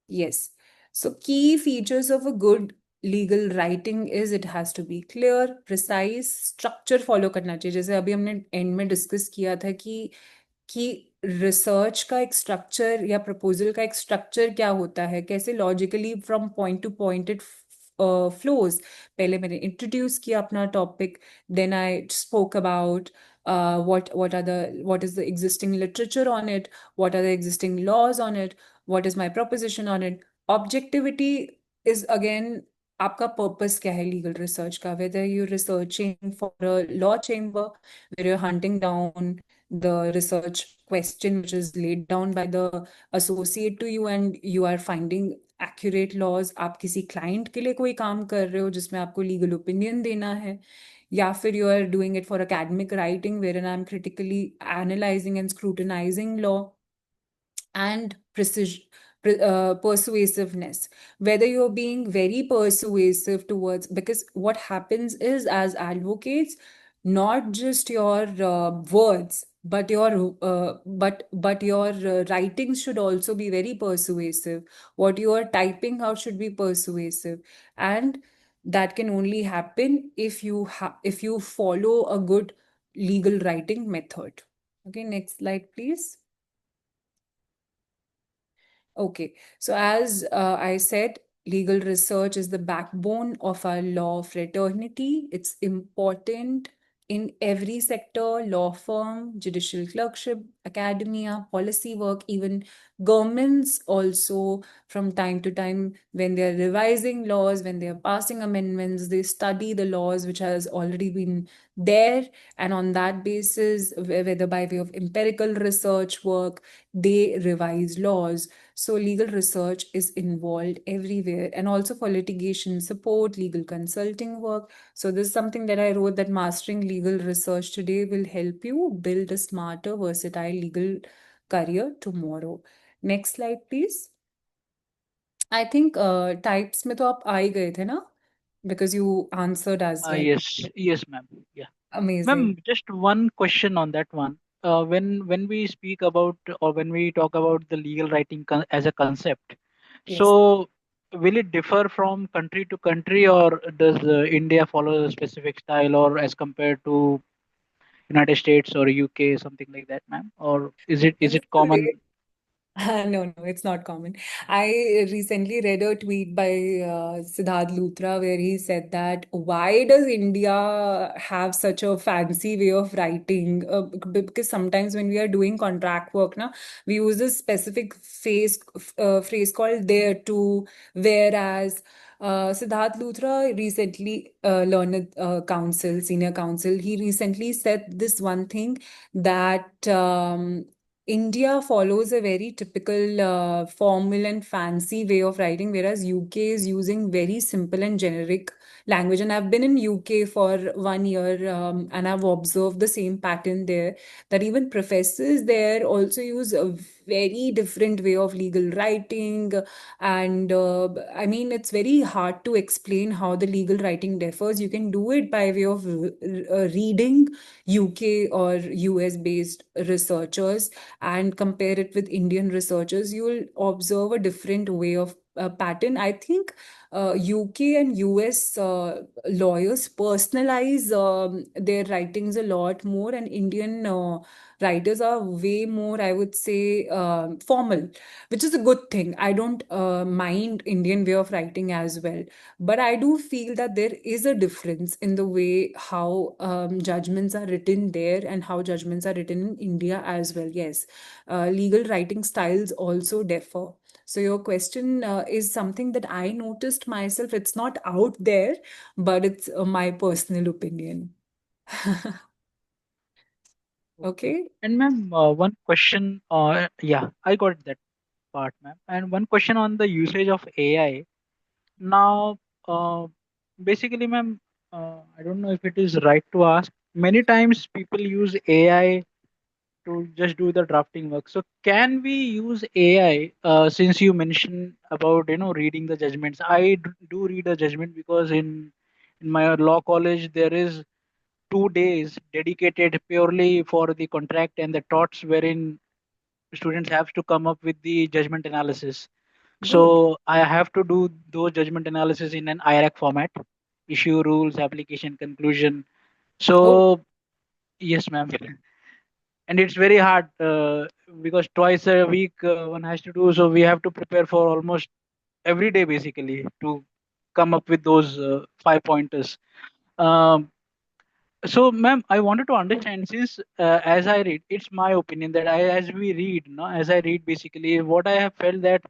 Yes. So key features of a good legal writing is it has to be clear, precise, structure follow करना चाहिए. जैसे अभी हमने and में discuss किया था कि research का एक स्ट्रक्चर या प्रपोजल का एक स्ट्रक्चर क्या होता है, कैसे logically from point two point it flows. पहले मैंने introduce किया अपना topic, then I spoke about what is the existing literature on it, what are the existing laws on it, what is my proposition on it. Objectivity is again आपका purpose क्या है legal research का, whether you're researching for a law chamber, where you're hunting down the research question which is laid down by the associate to you and you are finding accurate laws, आप किसी client के लिए कोई काम कर रहे हो जिसमें आपको legal opinion देना है, या फिर you are doing it for academic writing wherein I'm critically analyzing and scrutinizing law and precision, persuasiveness, whether you're being very persuasive towards, because what happens is as advocates, not just your words but your writings should also be very persuasive. What you are typing out should be persuasive, and that can only happen if if you follow a good legal writing method. Okay, next slide please. Okay, so as I said, legal research is the backbone of our law fraternity. It's important in every sector: law firm, judicial clerkship, academia, policy work, even governments also from time to time when they're revising laws, when they're passing amendments, they study the laws which has already been there, and on that basis, whether by way of empirical research work, they revise laws. So legal research is involved everywhere, and also for litigation support, legal consulting work. So this is something that I wrote, that mastering legal research today will help you build a smarter, versatile legal career tomorrow. Next slide, please. I think types में तो आप आ ही गए थे ना? Because you answered as well. Yes, ma'am. Yeah. Amazing. Ma'am, just one question on that one. When we speak about or when we talk about the legal writing as a concept, Yes. so will it differ from country to country, or does India follow a specific style, or as compared to United States or UK, something like that, ma'am? Or is This is it a common? very no, it's not common. I recently read a tweet by Siddharth Luthra where he said that why does India have such a fancy way of writing? Because sometimes when we are doing contract work, na, we use this specific phrase called there to, whereas Siddharth Luthra recently, learned senior counsel, he recently said this one thing that India follows a very typical formal and fancy way of writing, whereas UK is using very simple and generic language. And I've been in UK for 1 year, and I've observed the same pattern there, that even professors there also use a very different way of legal writing. And I mean, it's very hard to explain how the legal writing differs. You can do it by way of reading UK or US based researchers and compare it with Indian researchers, you will observe a different way of pattern. I think UK and US lawyers personalize their writings a lot more, and Indian writers are way more, I would say, formal, which is a good thing. I don't mind Indian way of writing as well, but I do feel that there is a difference in the way how judgments are written there and how judgments are written in India as well. Yes, legal writing styles also differ. So your question is something that I noticed myself. It's not out there, but it's my personal opinion. Okay. Okay. And ma'am, one question. Yeah, I got that part, ma'am. And one question on the usage of AI. Now, basically, ma'am, I don't know if it is right to ask. Many times people use AI to just do the drafting work. So, can we use AI? Since you mentioned about reading the judgments, I do read a judgment because in my law college there is 2 days dedicated purely for the contract and the torts, wherein students have to come up with the judgment analysis. Good. So I have to do those judgment analysis in an IRAC format, issue, rules, application, conclusion. Oh, So yes, ma'am. And it's very hard because twice a week one has to do. So we have to prepare for almost every day basically to come up with those 5 pointers. Um, so, ma'am, I wanted to understand since as I read, it's my opinion that as we read, no, as I read, basically, what I have felt that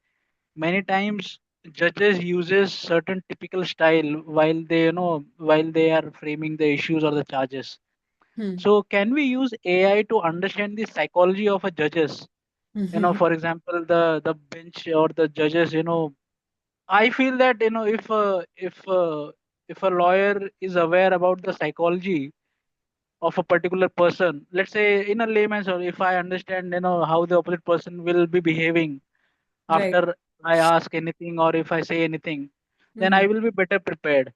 many times judges uses certain typical style while they, while they are framing the issues or the charges. Hmm. So, can we use AI to understand the psychology of a judges? For example, the bench or the judges, I feel that if a lawyer is aware about the psychology of a particular person, let's say in a layman's, or if I understand how the opposite person will be behaving Right. after I ask anything or if I say anything, then I Hmm. will be better prepared.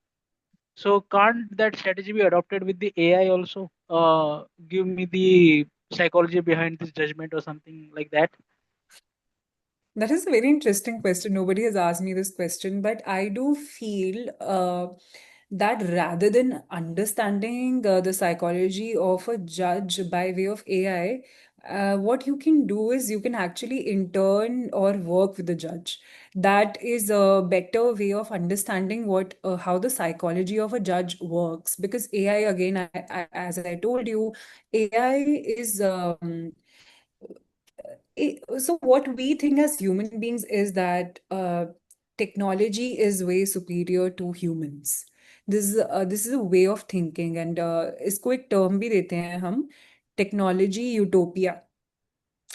So can't that strategy be adopted with the AI also? Give me the psychology behind this judgment or something like that. That is a very interesting question. Nobody has asked me this question, but I do feel that rather than understanding the psychology of a judge by way of AI, what you can do is you can actually intern or work with the judge. That is a better way of understanding what how the psychology of a judge works. Because AI, again, as I told you, AI is so what we think as human beings is that technology is way superior to humans. This is a way of thinking, and इसको एक term भी देते हैं हम, technology utopia.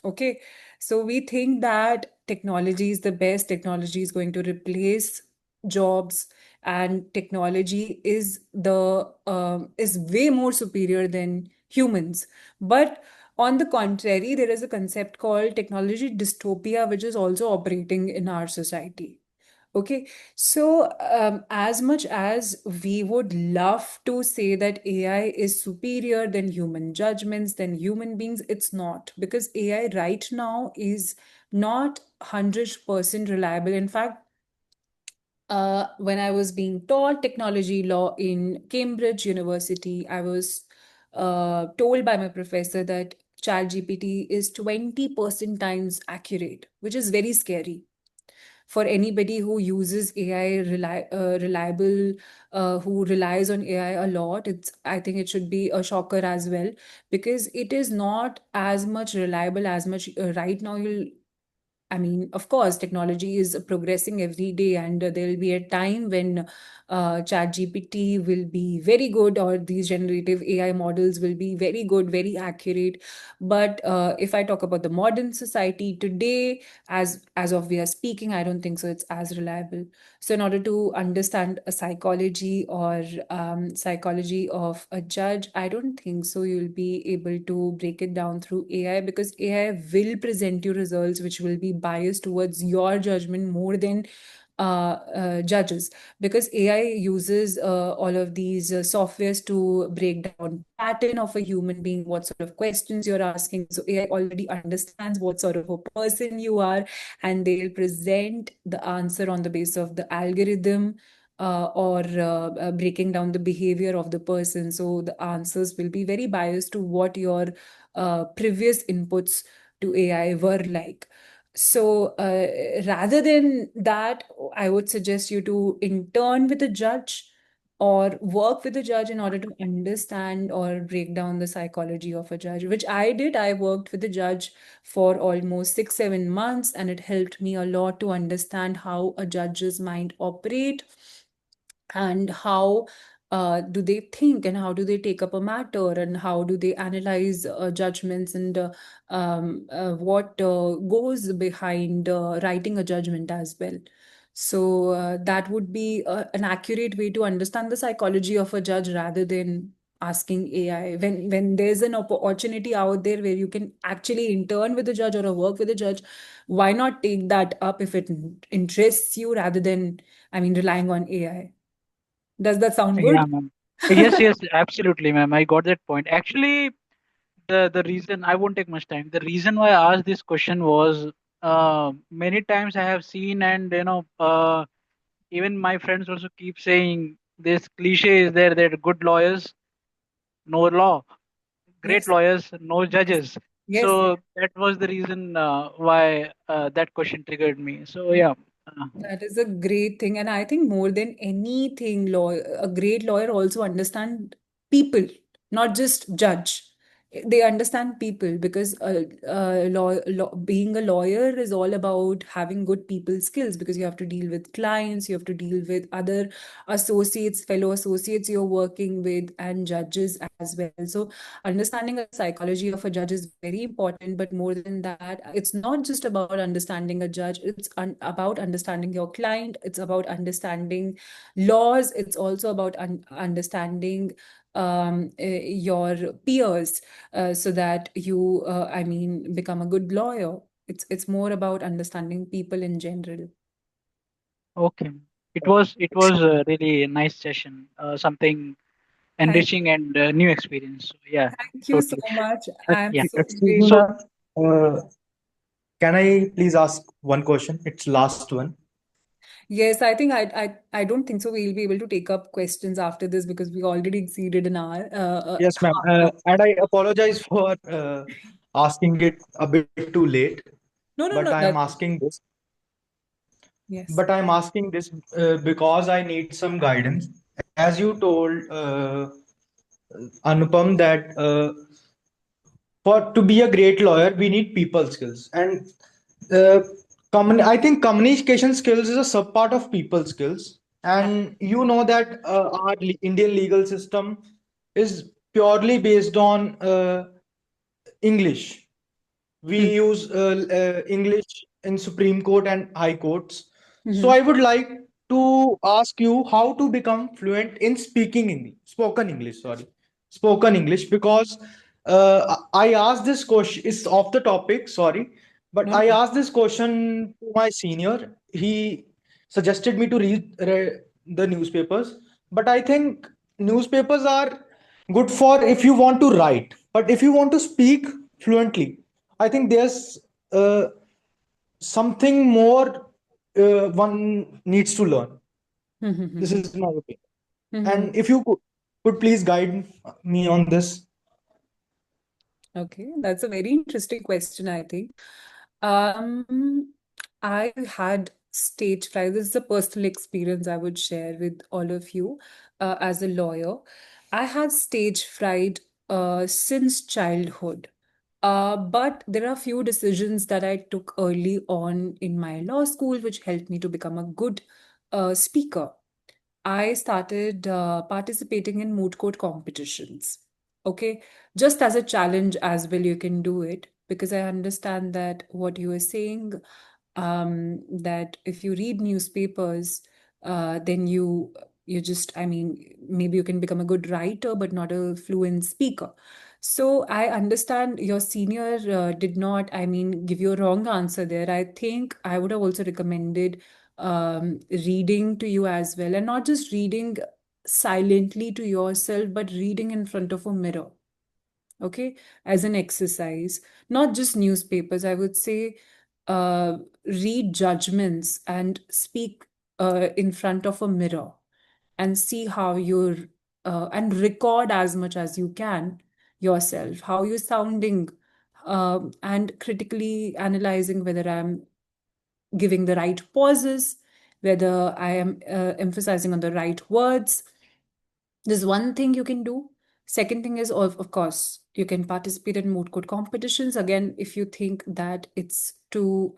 Okay, so we think that technology is the best, technology is going to replace jobs, and technology is way more superior than humans. But on the contrary, there is a concept called technology dystopia, which is also operating in our society. Okay, so as much as we would love to say that AI is superior than human judgments, than human beings, it's not, because AI right now is not 100% reliable. In fact, when I was being taught technology law in Cambridge University, I was told by my professor that ChatGPT is 20% times accurate, which is very scary for anybody who uses AI reliable, who relies on AI a lot. I think it should be a shocker as well, because it is not as much reliable as much right now. I mean, of course, technology is progressing every day, and there will be a time when ChatGPT will be very good, or these generative AI models will be very good, very accurate. But if I talk about the modern society today, as of we are speaking, I don't think so. It's as reliable. So, in order to understand a psychology or psychology of a judge, I don't think so. You'll be able to break it down through AI, because AI will present you results which will be biased towards your judgment more than judges, because AI uses all of these softwares to break down pattern of a human being, what sort of questions you're asking. So AI already understands what sort of a person you are, and they'll present the answer on the basis of the algorithm, or breaking down the behavior of the person. So the answers will be very biased to what your previous inputs to AI were like. So rather than that, I would suggest you to intern with a judge or work with a judge in order to understand or break down the psychology of a judge, which I did. I worked with a judge for almost 6, 7 months, and it helped me a lot to understand how a judge's mind operate, and how do they think, and how do they take up a matter, and how do they analyze judgments, and what goes behind writing a judgment as well. So that would be an accurate way to understand the psychology of a judge, rather than asking AI. When there's an opportunity out there where you can actually intern with a judge or work with a judge, why not take that up if it interests you, rather than, I mean, relying on AI? Does that sound Yeah, good? ma'am. Yes, yes, absolutely, ma'am. I got that point. Actually, the reason I won't take much time. The reason why I asked this question was many times I have seen, and even my friends also keep saying this cliche is there that good lawyers no law, great Yes, lawyers no yes, judges. yes, yes. So that was the reason why that question triggered me. So yeah. That is a great thing. And I think more than anything, a great lawyer also understand people, not just judge. They understand people because being a lawyer is all about having good people skills because you have to deal with clients, you have to deal with other associates, fellow associates you're working with, and judges as well. So understanding the psychology of a judge is very important, but more than that, it's not just about understanding a judge, it's about understanding your client, it's about understanding laws, it's also about understanding your peers so that you, become a good lawyer. It's more about understanding people in general. Okay. It was a really nice session. Something Thank, enriching and new experience. So, yeah, thank you so totally. much. I'm Yeah. so Excuse me, So grateful. ma'am. Can I please ask one question? It's last one. Yes, I think I don't think so. We'll be able to take up questions after this because we already exceeded an hour. Yes, ma'am. Half an hour. And I apologize for asking it a bit too late, No, no, but no. I am That asking this. yes. But I'm asking this because I need some guidance. As you told Anupam that for to be a great lawyer, we need people skills, and uh, I think communication skills is a sub part of people skills. And you know that our Indian legal system is purely based on English. Hmm. We use English in Supreme Court and High Courts. So Mhm. I would like to ask you how to become fluent in speaking English, spoken English, because I asked this question. It's off the topic, sorry, but No, I no. asked this question to my senior. He suggested me to read the newspapers, but I think newspapers are good for if you want to write, but if you want to speak fluently, I think there's uh, something more one needs to learn. This Mhm. is my opinion. Mhm. And if you could please guide me on this. Okay, that's a very interesting question, I think. Um, I had stage fright. This is a personal experience I would share with all of you as a lawyer. I had stage fright since childhood. But there are few decisions that I took early on in my law school which helped me to become a good speaker. I started participating in moot court competitions. Okay, just as a challenge as well, you can do it because I understand that what you are saying, that if you read newspapers, then you just, maybe you can become a good writer, but not a fluent speaker. So I understand your senior did not, give you a wrong answer there. I think I would have also recommended reading to you as well, and not just reading silently to yourself, but reading in front of a mirror, okay, as an exercise. Not just newspapers, I would say, read judgments and speak in front of a mirror and see how you're, and record as much as you can yourself, how you're sounding, and critically analyzing whether I'm giving the right pauses, whether I am emphasizing on the right words. There's one thing you can do. Second thing is, of course, you can participate in moot court competitions. Again, if you think that it's too,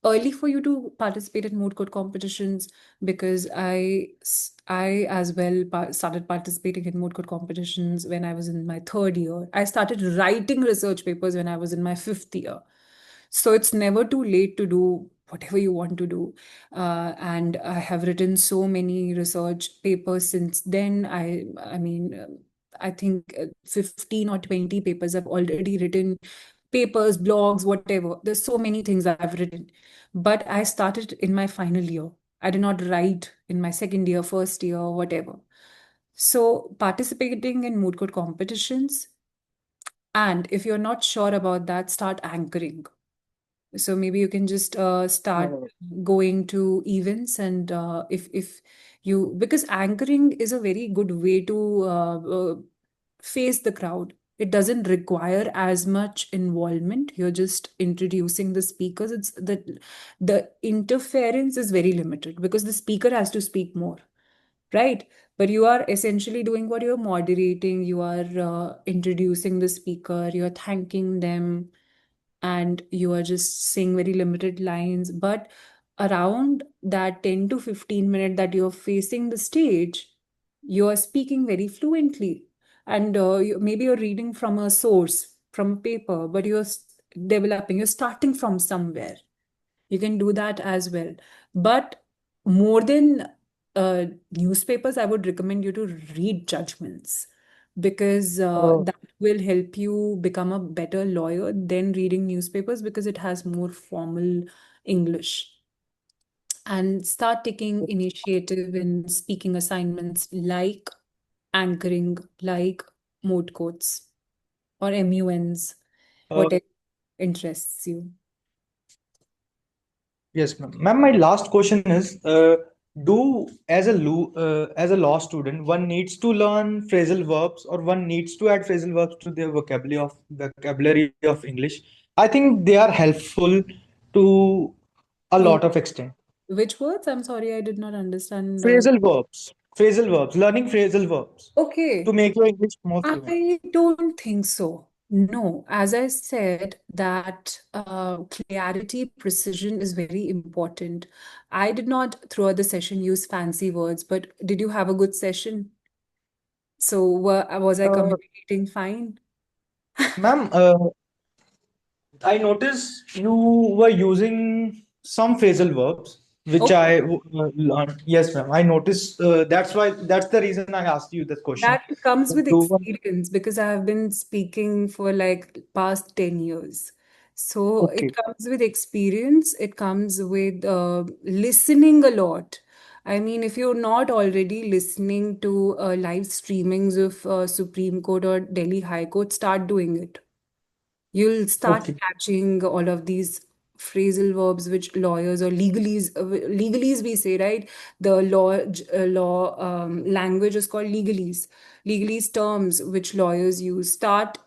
early for you to participate in moot court competitions, because I as well started participating in moot court competitions when I was in my third year. I started writing research papers when I was in my fifth year. So it's never too late to do whatever you want to do. And I have written so many research papers since then. I think 15 or 20 papers I've already written, papers, blogs, whatever. There's so many things I've written. But I started in my final year. I did not write in my second year, first year, whatever. So participating in moot court competitions, and if you're not sure about that, start anchoring. So maybe you can just start Uh, going to events, and if you, because anchoring is a very good way to face the crowd. It doesn't require as much involvement. You're just introducing the speakers. It's the interference is very limited because the speaker has to speak more, right? But you are essentially doing what you're moderating, you are introducing the speaker, you're thanking them, and you are just saying very limited lines. But around that 10 to 15 minute that you're facing the stage, you are speaking very fluently. And maybe you're reading from a source, from a paper, but developing, you're starting from somewhere. You can do that as well. But more than newspapers, I would recommend you to read judgments, because Uh, that will help you become a better lawyer than reading newspapers, because it has more formal English. And start taking initiative in speaking assignments like anchoring, like mode codes or MUNs, uh, whatever interests you. yes, ma'am. Ma'am, my last question is, do as a law student, one needs to learn phrasal verbs, or one needs to add phrasal verbs to their vocabulary of English? I think they are helpful to a lot of extent. Which words? I'm sorry, I did not understand. Phrasal verbs, learning phrasal verbs to Okay, make your English more fluent. I don't think so. No, as I said, that clarity, precision is very important. I did not throughout the session use fancy words, but did you have a good session? So was I Uh, communicating fine? Ma'am, I noticed you were using some phrasal verbs, which Okay. learned. Yes, ma'am. I noticed. That's the reason I asked you this question. That comes with Do one. experience because I have been speaking for like past 10 years. So it Okay. comes with experience, it comes with listening a lot. I mean, if you're not already listening to live streamings of Supreme Court or Delhi High Court, start doing it. You'll start Okay. catching all of these phrasal verbs which lawyers or legalese we say, right? The law language is called legalese terms which lawyers use. Start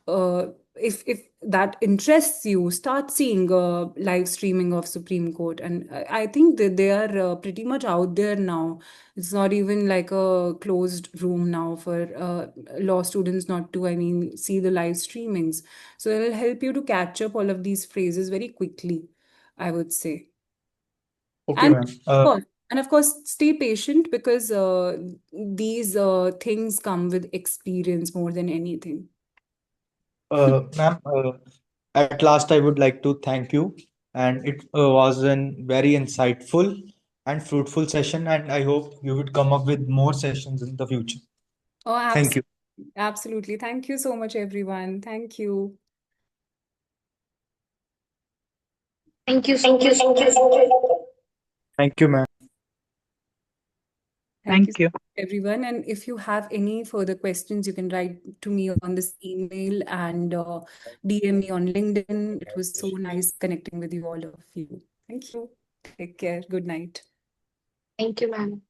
if that interests you, start seeing live streaming of Supreme Court, and I think that they are pretty much out there now. It's not even like a closed room now for law students not to, I mean, see the live streamings. So it'll help you to catch up all of these phrases very quickly, I would say. Okay, And ma'am. and of course, stay patient because these things come with experience more than anything. Ma'am. At last, I would like to thank you, and it was a very insightful and fruitful session. And I hope you would come up with more sessions in the future. Oh, Thank you. absolutely. Thank you so much, everyone. Thank you. Thank you so much, ma'am. Thank you, ma'am. Thank you, Thank you. everyone. And if you have any further questions, you can write to me on this email and DM me on LinkedIn. It was so nice connecting with you, all of you. Thank you. Take care. Good night. Thank you, ma'am.